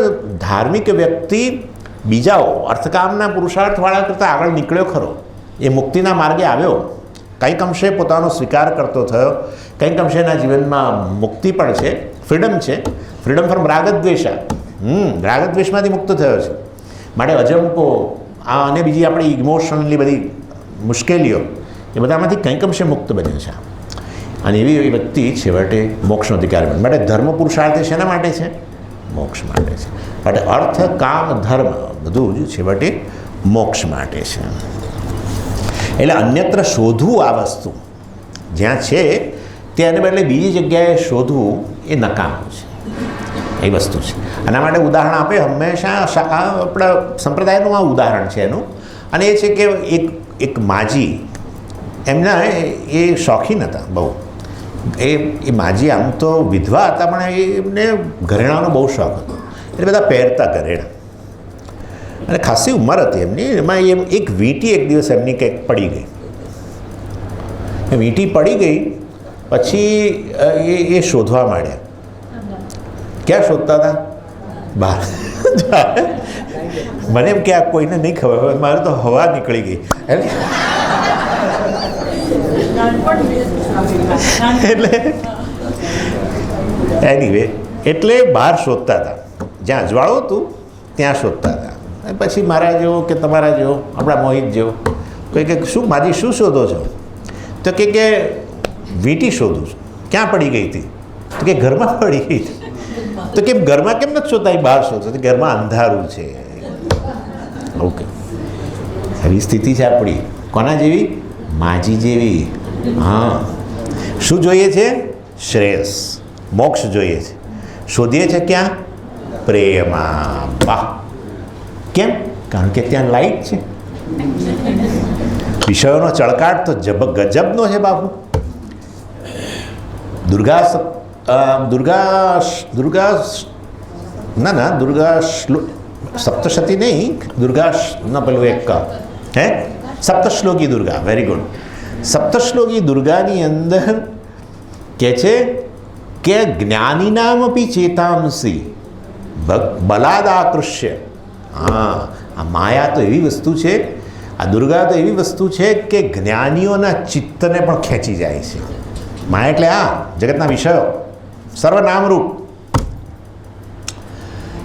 [SPEAKER 1] ધાર્મિક વ્યક્તિ બીજાઓ અર્થકામના પુરુષાર્થવાળા કરતાં આગળ નીકળ્યો ખરો. એ મુક્તિના માર્ગે આવ્યો, કંઈક અંશે પોતાનો સ્વીકાર કરતો થયો, કંઈક અંશે એના જીવનમાં મુક્તિ પણ છે, ફ્રીડમ છે. Freedom from રાગદ્વેષા. રાગદ્વેષમાંથી મુક્ત થયો છે. માટે અજંપો આ અને બીજી આપણી ઇમોશનલી બધી મુશ્કેલીઓ એ બધામાંથી કંઈક અંશે મુક્ત બન્યો છે. અને એવી વ્યક્તિ છેવટે મોક્ષનો અધિકાર બને. માટે ધર્મ પુરુષાર્થ શેના માટે છે? મોક્ષ માટે છે. માટે અર્થ, કામ, ધર્મ બધું જ છેવટે મોક્ષ માટે છે. એટલે અન્યત્ર શોધવું આ વસ્તુ જ્યાં છે તેને બદલે બીજી જગ્યાએ શોધવું એ નકામું છે. એ વસ્તુ છે. આના માટે ઉદાહરણ આપે હંમેશા આપણા સંપ્રદાયનું આ ઉદાહરણ છે એનું. અને એ છે કે એક માજી, એમના એ શોખીન હતા બહુ. એ માજી આમ તો વિધવા હતા પણ એમને ઘરેણાંનો બહુ શોખ હતો. એટલે બધા પહેરતા ઘરેણાં. અને ખાસી ઉંમર હતી એમની. એમાં એક વીંટી એક દિવસ એમની કંઈક પડી ગઈ. એ વીંટી પડી ગઈ પછી એ શોધવા માંડ્યા. ક્યાં શોધતા હતા? બહાર. મને એમ કે આ કોઈને નહીં ખબર, મારે તો હવા નીકળી ગઈ. એટલે એનીવે એટલે બહાર શોધતા હતા, જ્યાં અજવાળું હતું ત્યાં શોધતા હતા. પછી મારા જેવો કે તમારા જેવો, આપણા મોહિત જેવો કોઈ કે શું માજી શું શોધો છો? તો કે વીંટી શોધું છું. ક્યાં પડી ગઈ હતી? તો કે ઘરમાં પડી ગઈ હતી. તો કે ઘરમાં કેમ નથી શોધતા? બહાર શોધો. તો ઘરમાં અંધારું છે. ઓકે, એવી સ્થિતિ છે આપણી. કોના જેવી? માજી જેવી. હા, શું જોઈએ છે? શ્રેયસ, મોક્ષ જોઈએ છે. શોધીએ છે ક્યાં? પ્રેમમાં. વાહ! કેમ? કારણ કે ત્યાં લાઈટ છે. વિષયોનો ચળકાટ તો ગજબનો છે બાપુ. દુર્ગા સપ્તશતી નહીં, દુર્ગા ના પેલું એક હે સપ્તશ્લોકી દુર્ગા. Very good. સપ્તશ્લોકી દુર્ગાની અંદર કે છે કે જ્ઞાનીનામપી ચેતાંસી બલાદાકૃષ્ય. હા, આ માયા તો એવી વસ્તુ છે, આ દુર્ગા તો એવી વસ્તુ છે કે જ્ઞાનીઓના ચિત્તને પણ ખેંચી જાય છે. માયા એટલે આ જગતના વિષયો, સર્વનામરૂપ.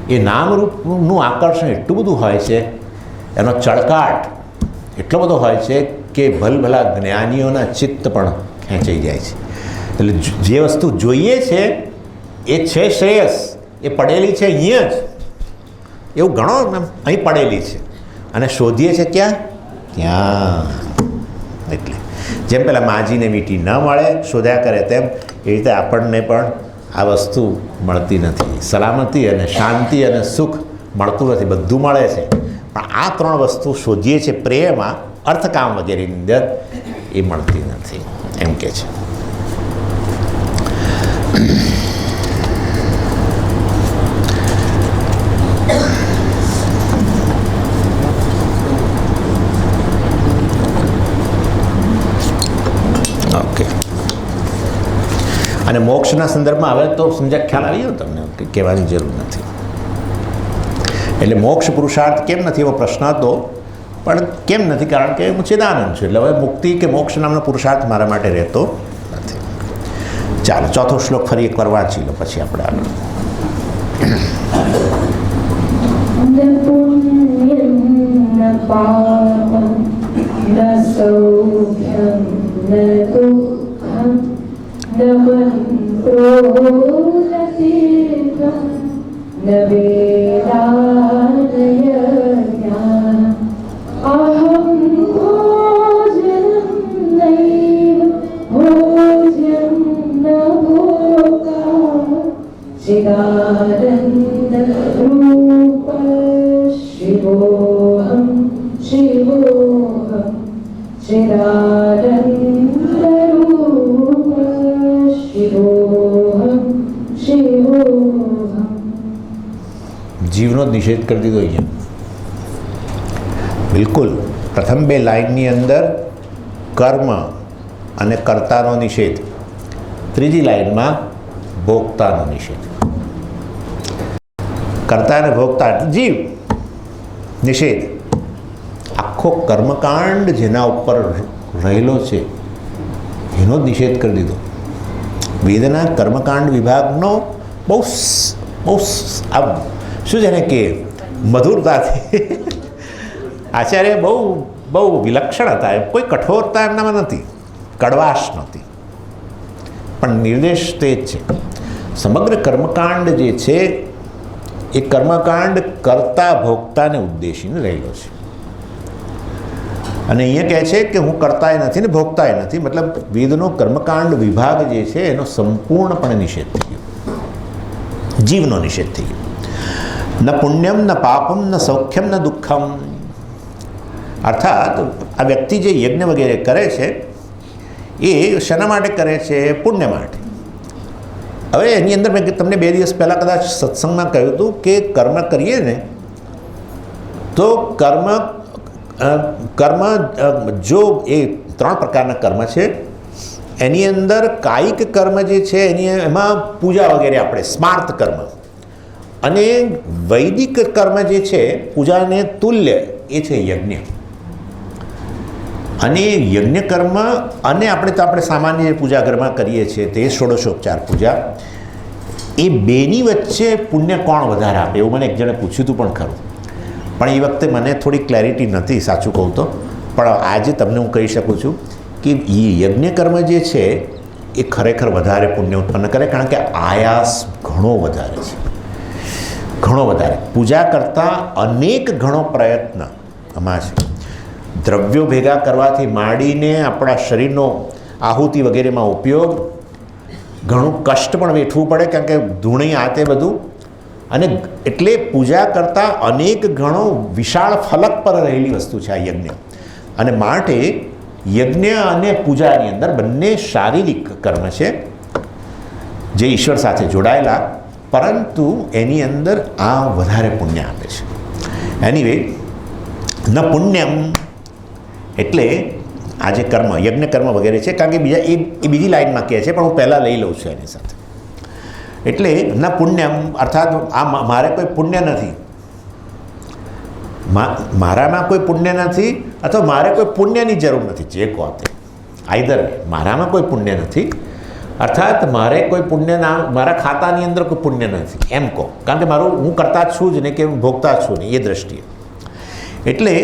[SPEAKER 1] એ નામરૂપનું આકર્ષણ એટલું બધું હોય છે, એનો ચળકાટ એટલો બધો હોય છે કે ભલભલા જ્ઞાનીઓના ચિત્ત પણ ખેંચાઈ જાય છે. એટલે જે વસ્તુ જોઈએ છે એ છે શ્રેયસ, એ પડેલી છે અહીંયા જ. એવું ઘણો અહીં પડેલી છે અને શોધીએ છે ક્યાં? ત્યાં. એટલે જેમ પેલા માજીને વીંટી ન મળે, શોધ્યા કરે, તેમ એ રીતે આપણને પણ આ વસ્તુ મળતી નથી. સલામતી અને શાંતિ અને સુખ મળતું નથી. બધું મળે છે પણ આ ત્રણ વસ્તુ શોધીએ છીએ પ્રેમમાં, અર્થકામ વગેરેની અંદર, એ મળતી નથી એમ કે છે. ઓકે, અને મોક્ષના સંદર્ભમાં હવે તો સમજ્યા, ખ્યાલ આવી ગયો તમને કે કહેવાની જરૂર નથી. એટલે મોક્ષ પુરુષાર્થ કેમ નથી એવો પ્રશ્ન હતો, પણ કેમ નથી? કારણ કે હું ચિદાનંદ છું. એટલે હવે મુક્તિ કે મોક્ષ નામનો પુરુષાર્થ મારા માટે રહેતો નથી. ચાલો ચોથો શ્લોક ફરી એકવાર વાંચી લો, પછી આપણે આગળ.
[SPEAKER 2] ન વેદાને चिदानन्दरूप शिवोऽहं शिवोऽहं चिदानन्दरूप शिवोऽहं शिवोऽहं।
[SPEAKER 1] જીવનો નિષેધ કરી દીધો અહીંયા. બિલકુલ પ્રથમ બે લાઈનની અંદર કર્મ અને કર્તાનો નિષેધ, ત્રીજી લાઈનમાં ભોગતાનો નિષેધ. કર્તા અને ભોગતા જીવ, નિષેધ આખો કર્મકાંડ જેના ઉપર રહેલો છે એનો જ નિષેધ કરી દીધો. વેદના કર્મકાંડ વિભાગનો બહુ બહુ આમ શું છે ને કે મધુરતાથી આચાર્ય બહુ બહુ વિલક્ષણ હતા. કોઈ કઠોરતા એમનામાં નથી, કડવાશ નહોતી, પણ નિર્દેશ તે જ છે. સમગ્ર કર્મકાંડ જે છે એ કર્મકાંડ કરતા ભોગતાને ઉદ્દેશીને રહેલો છે. અને અહીંયા કહે છે કે હું કરતાય નથી ને ભોગતાય નથી, મતલબ વેદનો કર્મકાંડ વિભાગ જે છે એનો સંપૂર્ણપણે નિષેધ થઈ ગયો, જીવનો નિષેધ થઈ ગયો. ન પુણ્યમ ન પાપમ ન સૌખ્યમ ન દુઃખમ. અર્થાત આ વ્યક્તિ જે યજ્ઞ વગેરે કરે છે એ શેના માટે કરે છે? પુણ્ય માટે. હવે એની અંદર મેં તમને 2 દિવસ પહેલાં કદાચ સત્સંગમાં કહ્યું હતું કે કર્મ કરીએ ને તો કર્મ જો એ 3 પ્રકારના કર્મ છે. એની અંદર કાયિક કર્મ જે છે એમાં પૂજા વગેરે આપણે સ્માર્ત કર્મ, અને વૈદિક કર્મ જે છે પૂજાને તુલ્ય એ છે યજ્ઞ. અને યજ્ઞ કર્મ અને આપણે સામાન્ય પૂજા ઘરમાં કરીએ છીએ તે ષોડશોપચાર પૂજા, એ બેની વચ્ચે પુણ્ય કોણ વધારે આપે એવું મને એક જણે પૂછ્યું હતું પણ ખરું. પણ એ વખતે મને થોડી ક્લેરિટી નથી, સાચું કહું તો. પણ આજે તમને હું કહી શકું છું કે એ યજ્ઞ કર્મ જે છે એ ખરેખર વધારે પુણ્ય ઉત્પન્ન કરે, કારણ કે આયાસ ઘણો વધારે છે, ઘણો વધારે. પૂજા કરતાં અનેક ઘણો પ્રયત્ન આમાં છે. દ્રવ્યો ભેગા કરવાથી માંડીને આપણા શરીરનો આહુતિ વગેરેમાં ઉપયોગ, ઘણું કષ્ટ પણ વેઠવું પડે, કારણ કે ધૂણી આ તે બધું. અને એટલે પૂજા કરતાં અનેક ઘણો વિશાળ ફલક પર રહેલી વસ્તુ છે આ યજ્ઞ. અને માટે યજ્ઞ અને પૂજાની અંદર બંને શારીરિક કર્મ છે જે ઈશ્વર સાથે જોડાયેલા, પરંતુ એની અંદર આ વધારે પુણ્ય આપે છે. એનીવે, ન પુણ્યમ એટલે આ જે કર્મ યજ્ઞ કર્મ વગેરે છે, કારણ કે બીજા એ બીજી લાઈનમાં કહે છે, પણ હું પહેલાં લઈ લઉં છું એની સાથે. એટલે ન પુણ્યમ અર્થાત આ મારે કોઈ પુણ્ય નથી, મારામાં કોઈ પુણ્ય નથી, અથવા મારે કોઈ પુણ્યની જરૂર નથી, જે કહો તે. આઈધર મારામાં કોઈ પુણ્ય નથી, અર્થાત મારે કોઈ પુણ્યના મારા ખાતાની અંદર કોઈ પુણ્ય નથી એમ કહો, કારણ કે હું કરતા જ છું જ નહીં કે હું ભોગતા જ છું નહીં એ દ્રષ્ટિએ. એટલે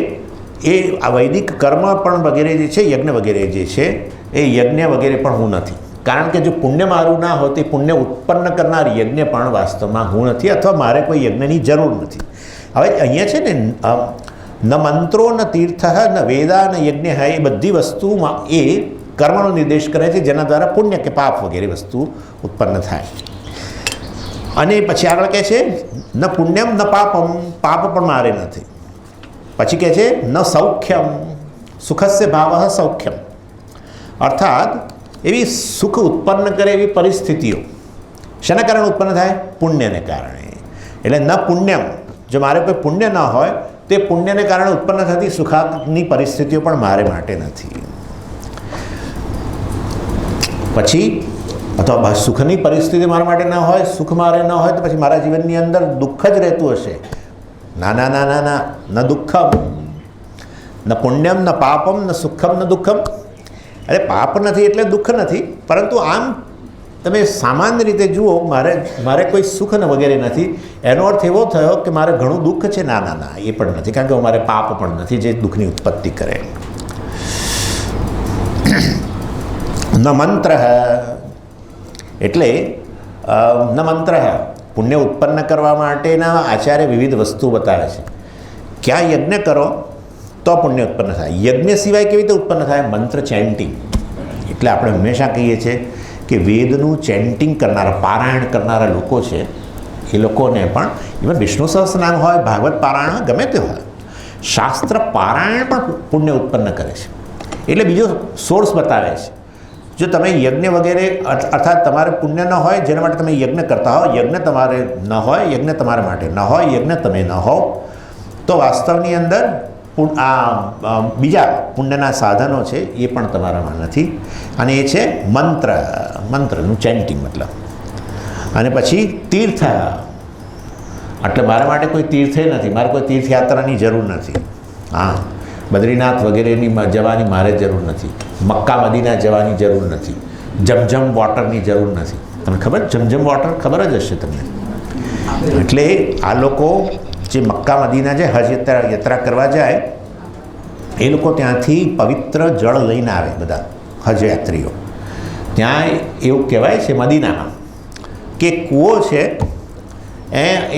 [SPEAKER 1] એ આ વૈદિક કર્મ પણ વગેરે જે છે, યજ્ઞ વગેરે જે છે એ યજ્ઞ વગેરે પણ હું નથી, કારણ કે જો પુણ્ય મારું ના હોય તો પુણ્ય ઉત્પન્ન કરનાર યજ્ઞ પણ વાસ્તવમાં હું નથી, અથવા મારે કોઈ યજ્ઞની જરૂર નથી. હવે અહીંયા છે ને ન મંત્રો ન તીર્થ ન વેદા ન યજ્ઞ એ બધી વસ્તુમાં એ કર્મનો નિર્દેશ કરે છે જેના દ્વારા પુણ્ય કે પાપ વગેરે વસ્તુ ઉત્પન્ન થાય. અને પછી આગળ કહે છે ન પુણ્યમ ન પાપમ, પાપ પણ મારે નથી. પછી કહે છે ન સૌખ્યમ, સુખસ્ય ભાવ સૌખ્યમ, અર્થાત એવી સુખ ઉત્પન્ન કરે એવી પરિસ્થિતિઓ શેના કારણે ઉત્પન્ન થાય? પુણ્યને કારણે. એટલે ન પુણ્યમ, જો મારે કોઈ પુણ્ય ન હોય તે પુણ્યને કારણે ઉત્પન્ન થતી સુખાની પરિસ્થિતિઓ પણ મારે માટે નથી. પછી અથવા સુખની પરિસ્થિતિ મારા માટે ન હોય, સુખ મારે ન હોય તો પછી મારા જીવનની અંદર દુઃખ જ રહેતું હશે. ના ના ના ના ના, ન દુઃખમ, ન પુણ્યમ ન પાપમ ન સુખમ ન દુઃખમ. અરે પાપ નથી એટલે દુઃખ નથી, પરંતુ આમ તમે સામાન્ય રીતે જુઓ મારે કોઈ સુખ ને વગેરે નથી, એનો અર્થ એવો થયો કે મારે ઘણું દુઃખ છે? ના ના ના, એ પણ નથી, કારણ કે મારે પાપ પણ નથી જે દુઃખની ઉત્પત્તિ કરે. ન મંત્ર એટલે ન મંત્ર પુણ્ય ઉત્પન્ન કરવા માટેના આચાર્ય વિવિધ વસ્તુ બતાવે છે. ક્યાં યજ્ઞ કરો તો પુણ્ય ઉત્પન્ન થાય. યજ્ઞ સિવાય કેવી રીતે ઉત્પન્ન થાય? મંત્ર ચેન્ટિંગ. એટલે આપણે હંમેશા કહીએ છીએ કે વેદનું ચેન્ટિંગ કરનારા, પારાયણ કરનારા લોકો છે એ લોકોને પણ, ઇવન વિષ્ણુ સહસ્રનામ હોય, ભાગવત પારાયણ ગમે તે હોય, શાસ્ત્ર પારાયણ પણ પુણ્ય ઉત્પન્ન કરે છે. એટલે બીજો સોર્સ બતાવે છે. જો તમે યજ્ઞ વગેરે અર્થાત તમારે પુણ્ય ન હોય, જેના માટે તમે યજ્ઞ કરતા હો, યજ્ઞ તમારે ન હોય, યજ્ઞ તમારા માટે ન હોય, યજ્ઞ તમે ન હો, તો વાસ્તવની અંદર આ બીજા પુણ્યના સાધનો છે એ પણ તમારામાં નથી. અને એ છે મંત્રનું ચેન્ટિંગ મતલબ. અને પછી તીર્થ, એટલે મારા માટે કોઈ તીર્થે નથી, મારે કોઈ તીર્થયાત્રાની જરૂર નથી. હા, બદ્રીનાથ વગેરેની જવાની મારે જરૂર નથી, મક્કા મદીના જવાની જરૂર નથી, જમજમ વોટરની જરૂર નથી. તમને ખબર જમજમ વોટર ખબર જ હશે તમને. એટલે આ લોકો જે મક્કા મદીના જે હજ યાત્રા કરવા જાય એ લોકો ત્યાંથી પવિત્ર જળ લઈને આવે. બધા હજ યાત્રીઓ ત્યાં એવું કહેવાય છે મદીનામાં કે કૂવો છે,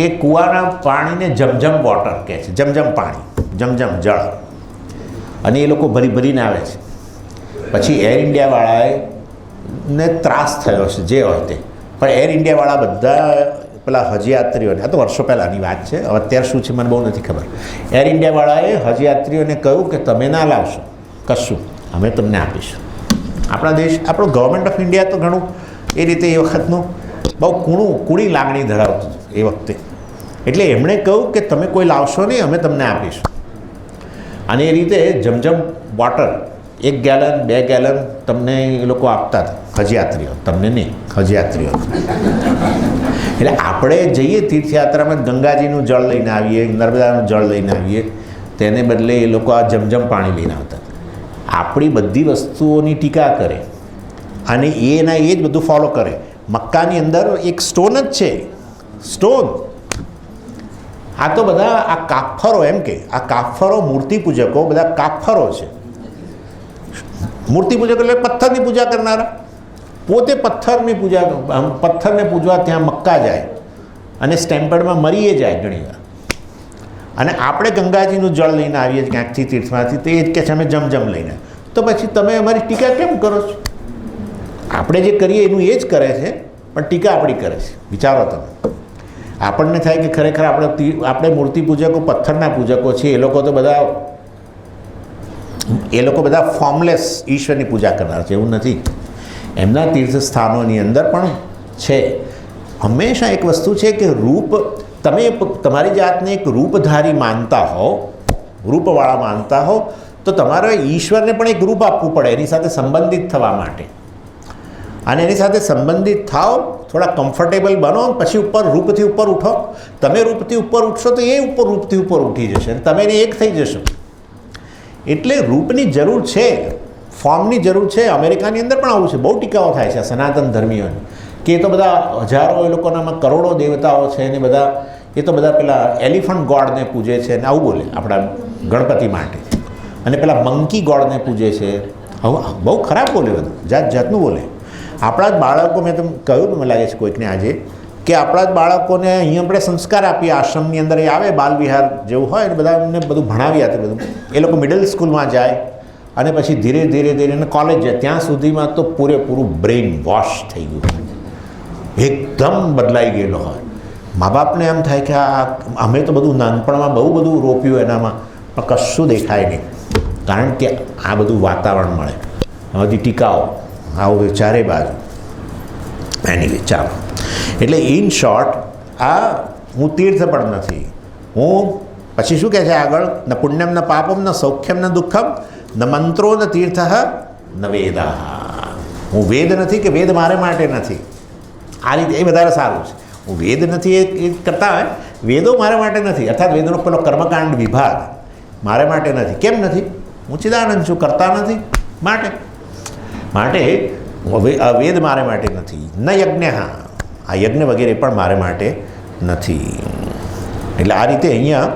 [SPEAKER 1] એ કૂવાના પાણીને જમજમ વોટર કહે છે, જમજમ પાણી, જમજમ જળ. અને એ લોકો ભરી ભરીને આવે છે. પછી એર ઇન્ડિયાવાળાએ ને ત્રાસ થયો છે જે હોય તે, પણ એર ઇન્ડિયાવાળા બધા પેલા હજયાત્રીઓને, આ તો વર્ષો પહેલાંની વાત છે, હવે અત્યારે શું છે મને બહુ નથી ખબર, એર ઇન્ડિયાવાળાએ હજયાત્રીઓને કહ્યું કે તમે ના લાવશો કશું, અમે તમને આપીશું. આપણા દેશ, આપણો ગવર્મેન્ટ ઓફ ઇન્ડિયા તો ઘણું એ રીતે એ વખતનું બહુ કૂણી લાગણી ધરાવતું એ વખતે. એટલે એમણે કહ્યું કે તમે કોઈ લાવશો નહીં, અમે તમને આપીશું. અને એ રીતે જમજમ વોટર 1 ગેલન 2 ગેલન તમને એ લોકો આપતા હતા હજયાત્રીઓ, તમને નહીં, હજયાત્રીઓ. એટલે આપણે જઈએ તીર્થયાત્રામાં ગંગાજીનું જળ લઈને આવીએ, નર્મદાનું જળ લઈને આવીએ, તેને બદલે એ લોકો આ જમજમ પાણી લઈને આવતા. આપણી બધી વસ્તુઓની ટીકા કરે અને એના એ જ બધું ફોલો કરે. મક્કાની અંદર એક સ્ટોન જ છે, સ્ટોન. આ તો બધા આ કાફરો, એમ કે આ કાફરો મૂર્તિ પૂજકો બધા કાફરો છે. મૂર્તિ પૂજકો એટલે પથ્થરની પૂજા કરનારા, પોતે પથ્થરની પૂજા, પથ્થરને પૂજવા ત્યાં મક્કા જાય અને સ્ટેમ્પેડમાં મરીએ જાય ઘણી વાર. અને આપણે ગંગાજીનું જળ લઈને આવીએ છીએ ક્યાંકથી તીર્થમાંથી, તો એ જ કહે છે અમે જમજમ લઈને. તો પછી તમે અમારી ટીકા કેમ કરો છો? આપણે જે કરીએ એનું એ જ કરે છે, પણ ટીકા આપણી કરે છે. વિચારો તમે. આપણને થાય કે ખરેખર આપણે મૂર્તિ પૂજકો, પથ્થરના પૂજકો છીએ. એ લોકો બધા ફોર્મલેસ ઈશ્વરની પૂજા કરનાર છે, એવું નથી. એમના તીર્થ સ્થાનોની અંદર પણ છે. હંમેશા એક વસ્તુ છે કે રૂપ, તમે તમારી જાતને એક રૂપધારી માનતા હો, રૂપવાળા માનતા હો, તો તમારે ઈશ્વરને પણ એક રૂપ આપવું પડે એની સાથે સંબંધિત થવા માટે. અને એની સાથે સંબંધિત થાઓ, થોડા કમ્ફર્ટેબલ બનો, પછી રૂપથી ઉપર ઉઠો. તમે રૂપથી ઉપર ઉઠશો તો એ રૂપથી ઉપર ઉઠી જશે અને તમે એક થઈ જશો. એટલે રૂપની જરૂર છે, ફોર્મની જરૂર છે. અમેરિકાની અંદર પણ આવું છે, બહુ ટીકાઓ થાય છે સનાતન ધર્મીઓની, કે એ તો બધા હજારો, એ લોકોનામાં કરોડો દેવતાઓ છે ને બધા, એ તો બધા પેલા એલિફન્ટ ગોડને પૂજે છે ને આવું બોલે આપણા ગણપતિ માટે, અને પેલા મંકી ગોડને પૂજે છે. હવે બહુ ખરાબ બોલે, બધું જાતનું બોલે. આપણા જ બાળકો, મેં તમને કહ્યું, મને લાગે છે કોઈકને આજે, કે આપણા જ બાળકોને અહીં આપણે સંસ્કાર આપીએ. આશ્રમની અંદર એ આવે, બાલ વિહાર જેવું હોય ને, બધા એમને બધું ભણાવી આપે. બધું એ લોકો મિડલ સ્કૂલમાં જાય અને પછી ધીરે ધીરે કોલેજ જાય, ત્યાં સુધીમાં તો પૂરેપૂરું બ્રેઇન વોશ થઈ ગયું, એકદમ બદલાઈ ગયેલો હોય. મા બાપને એમ થાય કે અમે તો બધું નાનપણમાં બહુ બધું રોપ્યું એનામાં, પણ કશું દેખાય નહીં, કારણ કે આ બધું વાતાવરણ મળે. આ બધી ટીકાઓ આવું ચારે બાજુ. એની ચાલો, એટલે ઇન શોર્ટ, આ હું તીર્થ પણ નથી. હું પછી શું કહે છે આગળ, ન પુણ્યમ ન પાપમ ન સૌખ્યમ ન દુઃખમ ન મંત્રો ન તીર્થ ન વેદા. હું વેદ નથી કે વેદ મારે માટે નથી. આ રીતે એ વધારે સારું છે. હું વેદ નથી એ કરતા હોય, વેદો મારા માટે નથી, અર્થાત વેદનો પેલો કર્મકાંડ વિભાગ મારે માટે નથી. કેમ નથી? હું ચિદાનંદ છું, કરતા નથી માટે વેદ મારે માટે નથી. ન યજ્ઞ, આ યજ્ઞ વગેરે પણ મારે માટે નથી. એટલે આ રીતે અહીંયા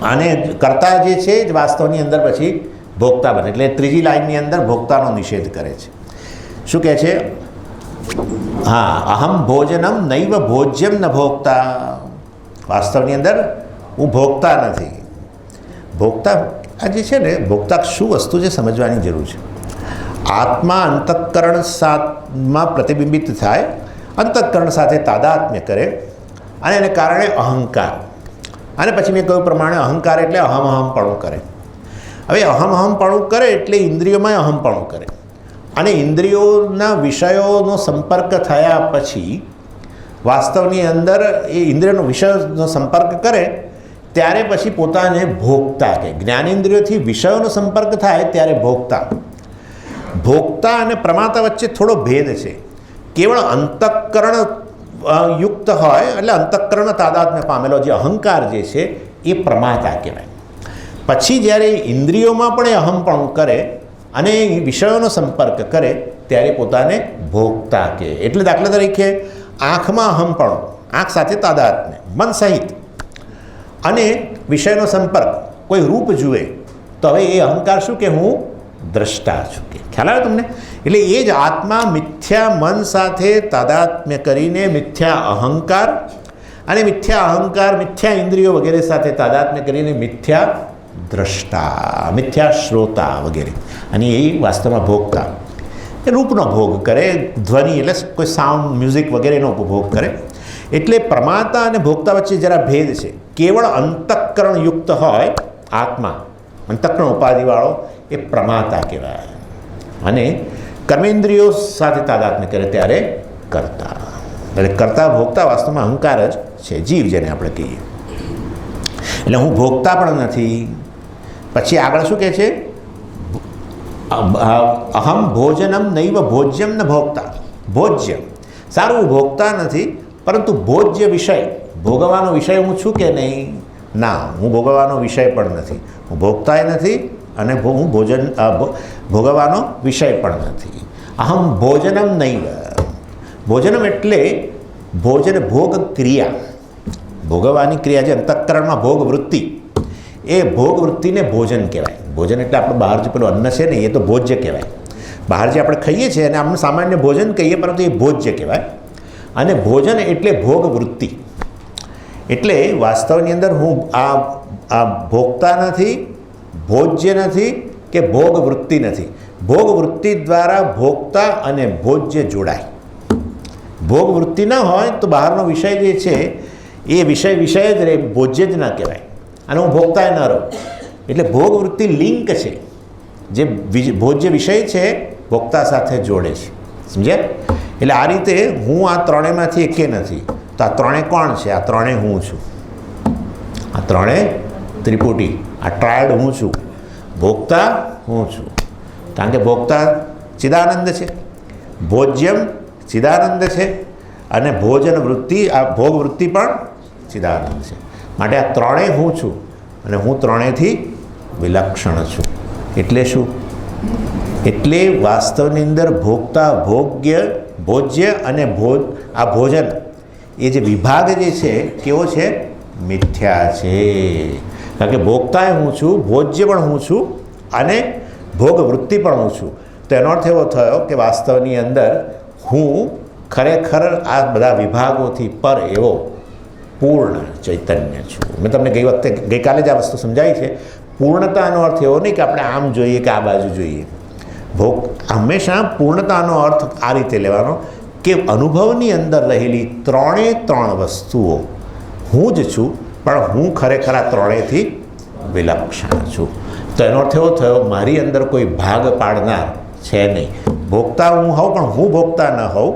[SPEAKER 1] આને કરતા જે છે જ વાસ્તવની અંદર પછી ભોગતા બને. એટલે ત્રીજી લાઈનની અંદર ભોગતાનો નિષેધ કરે છે. શું કહે છે? હા, અહમ ભોજનમ નૈવ ભોજ્યમ ન ભોગતા. વાસ્તવની અંદર હું ભોગતા નથી. ભોગતા આ જે છે ને, ભોગતા શું વસ્તુ છે સમજવાની જરૂર છે. આત્મા અંતઃકરણ માં પ્રતિબિંબિત થાય, અંતઃકરણ સાથે તાદાત્મ્ય કરે અને એને કારણે અહંકાર, અને પછી મેં કહ્યું પ્રમાણે અહંકાર એટલે અહમપણું કરે. હવે અહમપણું કરે એટલે ઇન્દ્રિયોમાં અહમપણું કરે, અને ઇન્દ્રિયોના વિષયોનો સંપર્ક થયા પછી વાસ્તવની અંદર એ ઇન્દ્રિયનો વિષયનો સંપર્ક કરે ત્યારે પછી પોતાને ભોગતા કહે. જ્ઞાનેન્દ્રિયોથી વિષયોનો સંપર્ક થાય ત્યારે ભોગતા. ભોગતા અને પ્રમાતા વચ્ચે થોડો ભેદ છે. કેવળ અંતઃકરણ યુક્ત હોય એટલે અંતઃકરણ તાદાત્મ્ય પામેલો જે અહંકાર જે છે એ પ્રમાતા કહેવાય. પછી જ્યારે ઇન્દ્રિયોમાં પણ એ અહમપણું કરે અને વિષયોનો સંપર્ક કરે ત્યારે પોતાને ભોગતા કહે. એટલે દાખલા તરીકે આંખમાં અહમપણું, આંખ સાથે તાદાત્મ્ય મન સહિત, અને વિષયનો સંપર્ક, કોઈ રૂપ જુએ તો હવે એ અહંકાર શું કે હું દ્રષ્ટા છું કે. ખ્યાલ આવે તમને? એટલે એ જ આત્મા મિથ્યા મન સાથે તાદાત્મ્ય કરીને મિથ્યા અહંકાર, અને મિથ્યા અહંકાર મિથ્યા ઇન્દ્રિયો વગેરે સાથે તાદાત્મ્ય કરીને મિથ્યા દ્રષ્ટા, મિથ્યા શ્રોતા વગેરે, અને એ વાસ્તવમાં ભોગતા. એ રૂપનો ભોગ કરે, ધ્વનિ એટલે કોઈ સાઉન્ડ મ્યુઝિક વગેરેનો ઉપભોગ કરે. એટલે પ્રમાતા અને ભોગતા વચ્ચે જરા ભેદ છે. કેવળ અંતઃકરણ યુક્ત હોય આત્મા, અંતઃકરણ ઉપાધિવાળો, એ પ્રમાતા કહેવાય, અને કર્મેન્દ્રિયો સાથે તાદાત્મ્ય કરે ત્યારે કરતા. એટલે કરતા ભોગતા વાસ્તવમાં અહંકાર જ છે, જીવ જેને આપણે કહીએ. એટલે હું ભોગતા પણ નથી. પછી આગળ શું કહે છે? અહમ ભોજનમ નૈવ ભોજ્યમ ન ભોગતા. ભોજ્ય સારું, ભોગતા નથી, પરંતુ ભોજ્ય વિષય, ભોગવવાનો વિષય હું છું કે નહીં? ના, હું ભોગવવાનો વિષય પણ નથી. હું ભોગતાય નથી અને હું ભોગવવાનો વિષય પણ નથી. અહમ ભોજનમ નૈવ. ભોજનમ એટલે ભોજન, ભોગ ક્રિયા, ભોગવવાની ક્રિયા જે અંતઃકરણમાં ભોગ વૃત્તિ, એ ભોગ વૃત્તિને ભોજન કહેવાય. ભોજન એટલે આપણે બહાર જે પેલું અન્ન છે ને એ તો ભોજ્ય કહેવાય. બહાર જે આપણે ખાઈએ છીએ અને આપણે સામાન્ય ભોજન કહીએ, પરંતુ એ ભોજ્ય કહેવાય. અને ભોજન એટલે ભોગ વૃત્તિ. એટલે વાસ્તવની અંદર હું આ ભોગતા નથી, ભોજ્ય નથી કે ભોગ વૃત્તિ નથી. ભોગ વૃત્તિ દ્વારા ભોગતા અને ભોજ્ય જોડાય. ભોગ વૃત્તિ ન હોય તો બહારનો વિષય જે છે એ વિષય જ રહે, ભોજ્ય જ ના કહેવાય, અને હું ભોગતાય ન રહું. એટલે ભોગ વૃત્તિ લિંક છે, જે ભોજ્ય વિષય છે ભોગતા સાથે જોડે છે. સમજ્યા? એટલે આ રીતે હું આ ત્રણેયમાંથી એકે નથી. તો આ ત્રણે કોણ છે? આ ત્રણે હું છું. આ ત્રણે ત્રિપુટી, આ ટ્રાયડ હું છું. ભોગતા હું છું, કારણ કે ભોગતા ચિદાનંદ છે, ભોજ્યમ ચિદાનંદ છે, અને ભોજન વૃત્તિ, આ ભોગ વૃત્તિ પણ ચિદાનંદ છે. માટે આ ત્રણેય હું છું, અને હું ત્રણેયથી વિલક્ષણ છું. એટલે શું? એટલે વાસ્તવની અંદર ભોગતા, ભોજ્ય અને આ ભોજન, એ જે વિભાગ જે છે કેવો છે? મિથ્યા છે. કારણ કે ભોગતાય હું છું, ભોજ્ય પણ હું છું, અને ભોગ વૃત્તિ પણ હું છું. તો એનો અર્થ એવો થયો કે વાસ્તવની અંદર હું ખરેખર આ બધા વિભાગોથી પર એવો પૂર્ણ ચૈતન્ય છું. મેં તમને ગઈકાલે જ આ વસ્તુ સમજાવી છે. પૂર્ણતાનો અર્થ એવો નહીં કે આપણે આમ જોઈએ કે આ બાજુ જોઈએ. હંમેશા પૂર્ણતાનો અર્થ આ રીતે લેવાનો કે અનુભવની અંદર રહેલી ત્રણ વસ્તુઓ હું જ છું, પણ હું ખરેખર આ ત્રણેયથી વિલક્ષણ છું. તો એનો અર્થ એવો થયો, મારી અંદર કોઈ ભાગ પાડનાર છે નહીં. ભોગતા હું હોઉં, પણ હું ભોગતા ન હોઉં,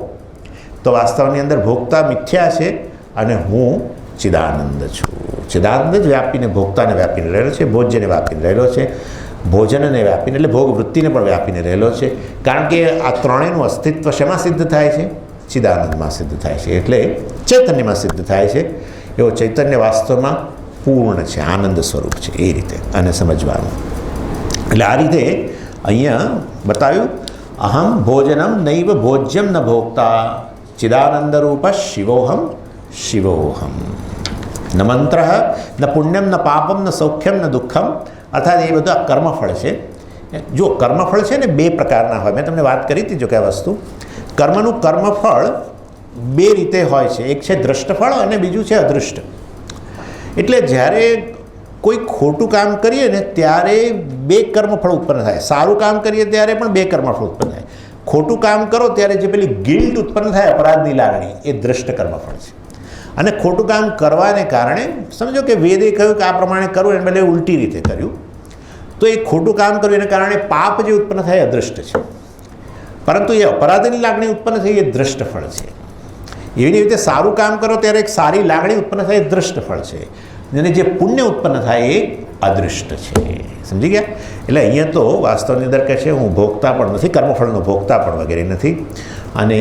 [SPEAKER 1] તો વાસ્તવની અંદર ભોગતા મિથ્યા છે અને હું ચિદાનંદ છું. ચિદાનંદ જ વ્યાપીને ભોગતાને વ્યાપીને રહેલો છે, ભોજ્યને વ્યાપીને રહેલો છે, ભોજનને વ્યાપીને એટલે ભોગ વૃત્તિને પણ વ્યાપીને રહેલો છે. કારણ કે આ ત્રણેયનું અસ્તિત્વ શેમાં સિદ્ધ થાય છે? ચિદાનંદમાં સિદ્ધ થાય છે. એટલે ચૈતન્યમાં સિદ્ધ થાય છે. એવો ચૈતન્ય વાસ્તવમાં પૂર્ણ છે, આનંદ સ્વરૂપ છે. એ રીતે આને સમજવાનું. એટલે આ રીતે અહીંયા બતાવ્યું, અહમ ભોજનમ નૈવ ભોજ્યમ ન ભોગતા ચિદાનંદ રૂપ શિવોહમ શિવોહમ. ન મંત્ર, ન પુણ્યમ, ન પાપમ, ન સૌખ્યમ, ન દુઃખમ. અર્થાત એ બધું આ કર્મફળ છે. જો કર્મફળ છે ને બે પ્રકારના હોય. મેં તમને વાત કરી હતી જો કે આ વસ્તુ, કર્મનું કર્મફળ બે રીતે હોય છે. એક છે દ્રષ્ટફળ અને બીજું છે અદૃષ્ટ. એટલે જ્યારે કોઈ ખોટું કામ કરીએ ને ત્યારે બે કર્મફળ ઉત્પન્ન થાય. સારું કામ કરીએ ત્યારે પણ બે કર્મફળ ઉત્પન્ન થાય. ખોટું કામ કરો ત્યારે જે પેલી ગિલ્ટ ઉત્પન્ન થાય, અપરાધની લાગણી, એ દ્રષ્ટ કર્મફળ છે. અને ખોટું કામ કરવાને કારણે સમજો કે વેદે કહ્યું કે આ પ્રમાણે કરવું, એને બદલે ઉલટી રીતે કર્યું, તો એ ખોટું કામ કર્યું એને કારણે પાપ જે ઉત્પન્ન થાય એ અદ્રષ્ટ છે. પરંતુ એ અપરાધની લાગણી ઉત્પન્ન થઈ એ દ્રષ્ટ ફળ છે. એવી રીતે સારું કામ કરો ત્યારે એક સારી લાગણી ઉત્પન્ન થાય એ દ્રષ્ટ ફળ છે, અને જે પુણ્ય ઉત્પન્ન થાય એ અદૃષ્ટ છે. સમજી ગયા? એટલે અહીંયા તો વાસ્તવની અંદર કહે છે હું ભોગતા પણ નથી, કર્મફળનો ભોગતા પણ વગેરે નથી, અને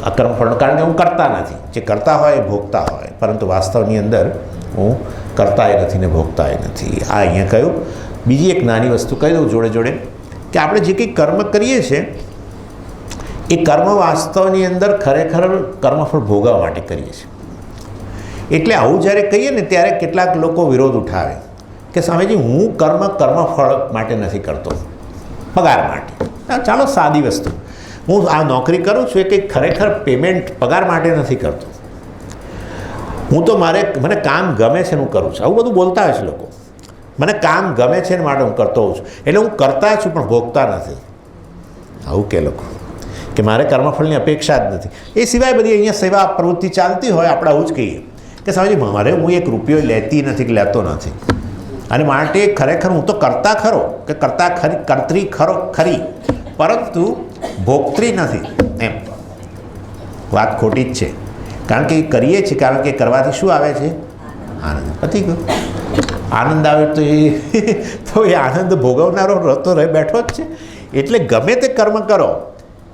[SPEAKER 1] અકર્મફળનો, કારણ કે હું કરતા નથી. જે કરતા હોય એ ભોગતા હોય, પરંતુ વાસ્તવની અંદર હું કરતાય નથી ને ભોગતાય નથી. આ અહીંયા કહ્યું. બીજી એક નાની વસ્તુ કહી દઉં જોડે જોડે, કે આપણે જે કંઈ કર્મ કરીએ છીએ એ કર્મ વાસ્તવની અંદર ખરેખર કર્મફળ ભોગવવા માટે કરીએ છીએ. એટલે આવું જ્યારે કહીએ ને ત્યારે કેટલાક લોકો વિરોધ ઉઠાવે કે સ્વામીજી હું કર્મફળ માટે નથી કરતો, પગાર માટે. ચાલો સાદી વસ્તુ, હું આ નોકરી કરું છું એ કંઈક ખરેખર પેમેન્ટ પગાર માટે નથી કરતો. હું તો મને કામ ગમે છે હું કરું છું. આવું બધું બોલતા હોય છે લોકો. મને કામ ગમે છે ને માટે હું કરતો હોઉં છું, એટલે હું કરતા છું પણ ભોગતા નથી. આવું કે લોકો કે મારે કર્મફળની અપેક્ષા જ નથી. એ સિવાય બધી અહીંયા સેવા પ્રવૃત્તિ ચાલતી હોય, આપણે આવું જ કહીએ કે સ્વામીજી મારે હું એક રૂપિયો લેતી નથી કે લેતો નથી, અને માટે ખરેખર હું તો કરતા ખરો કે કરત્રી ખરી, પરંતુ ભોગત્રી નથી. એમ વાત ખોટી જ છે. કારણ કે એ કરીએ છીએ, કારણ કે કરવાથી શું આવે છે? આનંદ. પતી ગયો. આનંદ આવે તો એ આનંદ ભોગવનારો તો બેઠો જ છે. એટલે ગમે તે કર્મ કરો,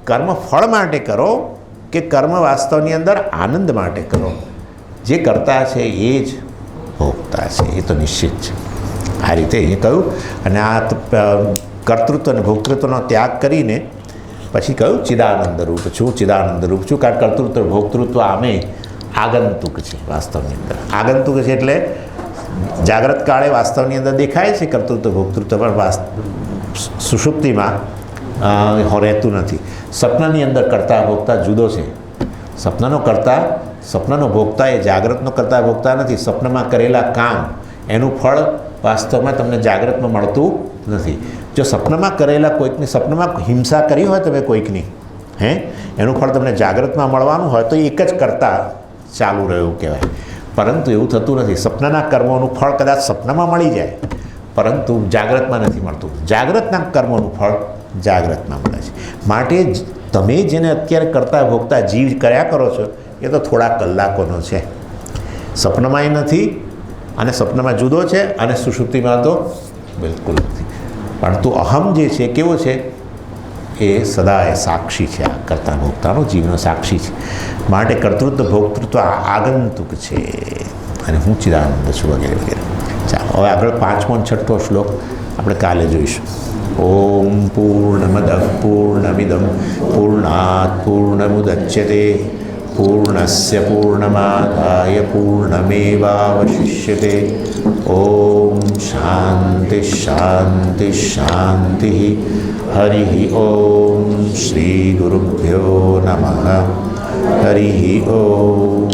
[SPEAKER 1] કર્મ ફળ માટે કરો કે કર્મ વાસ્તવની અંદર આનંદ માટે કરો, જે કરતા છે એ જ ભોગતા છે, એ તો નિશ્ચિત છે. આ રીતે એ કહ્યું. અને આ કર્તૃત્વ અને ભોક્તૃત્વનો ત્યાગ કરીને પછી કહ્યું ચિદાનંદ રૂપ છું, ચિદાનંદ રૂપ છું. કારણ કર્તૃત્વ ભોક્તૃત્વ આમે આગંતુક છે વાસ્તવની અંદર. આગંતુક છે એટલે જાગ્રત કાળે વાસ્તવની અંદર દેખાય છે કર્તૃત્વ ભોક્તૃત્વ, પણ સુષુપ્તિમાં રહેતું નથી. સપનાની અંદર કરતા ભોગતા જુદો છે. સપનાનો ભોગતા એ જાગ્રતનો કરતા ભોગતા નથી. સપનામાં કરેલા કામ એનું ફળ વાસ્તવમાં તમને જાગ્રતમાં મળતું નથી. જો સપનામાં કરેલા કોઈકની, સપનામાં હિંસા કરી હોય તમે કોઈકની, એનું ફળ તમને જાગ્રતમાં મળવાનું હોય તો એક જ કરતા ચાલુ રહ્યું કહેવાય. પરંતુ એવું થતું નથી. સપનાના કર્મોનું ફળ કદાચ સપનામાં મળી જાય, પરંતુ જાગ્રતમાં નથી મળતું. જાગ્રતના કર્મોનું ફળ જાગ્રતમાં મળે છે. માટે તમે જેને અત્યારે કરતા ભોગતા જીવ કર્યા કરો છો એ તો થોડા કલાકોનો છે. સપનામાંય નથી, અને સપનામાં જુદો છે, અને સુષુપ્તિમાં તો બિલકુલ નથી. પરંતુ અહમ જે છે કેવો છે? એ સદાય સાક્ષી છે. આ કરતા ભોગતાનો જીવનો સાક્ષી છે. માટે કર્તૃત્વ ભોક્તૃત્વ આગંતુક છે, અને હું ચિદાનંદ છું વગેરે વગેરે. ચાલો હવે આગળ 5મો અને 6ઠ્ઠો શ્લોક આપણે કાલે જોઈશું. ઓમ પૂર્ણમદ પૂર્ણમિદમ પૂર્ણાત પૂર્ણમુદચ્યતે પૂર્ણસ્ય પૂર્ણમાદાય પૂર્ણમેવાવશિષ્યતે. ઓમ શાંતિ શાંતિ શાંતિ. હરિ ઓમ શ્રી ગુરુભ્યો નમઃ. હરિ ઓમ.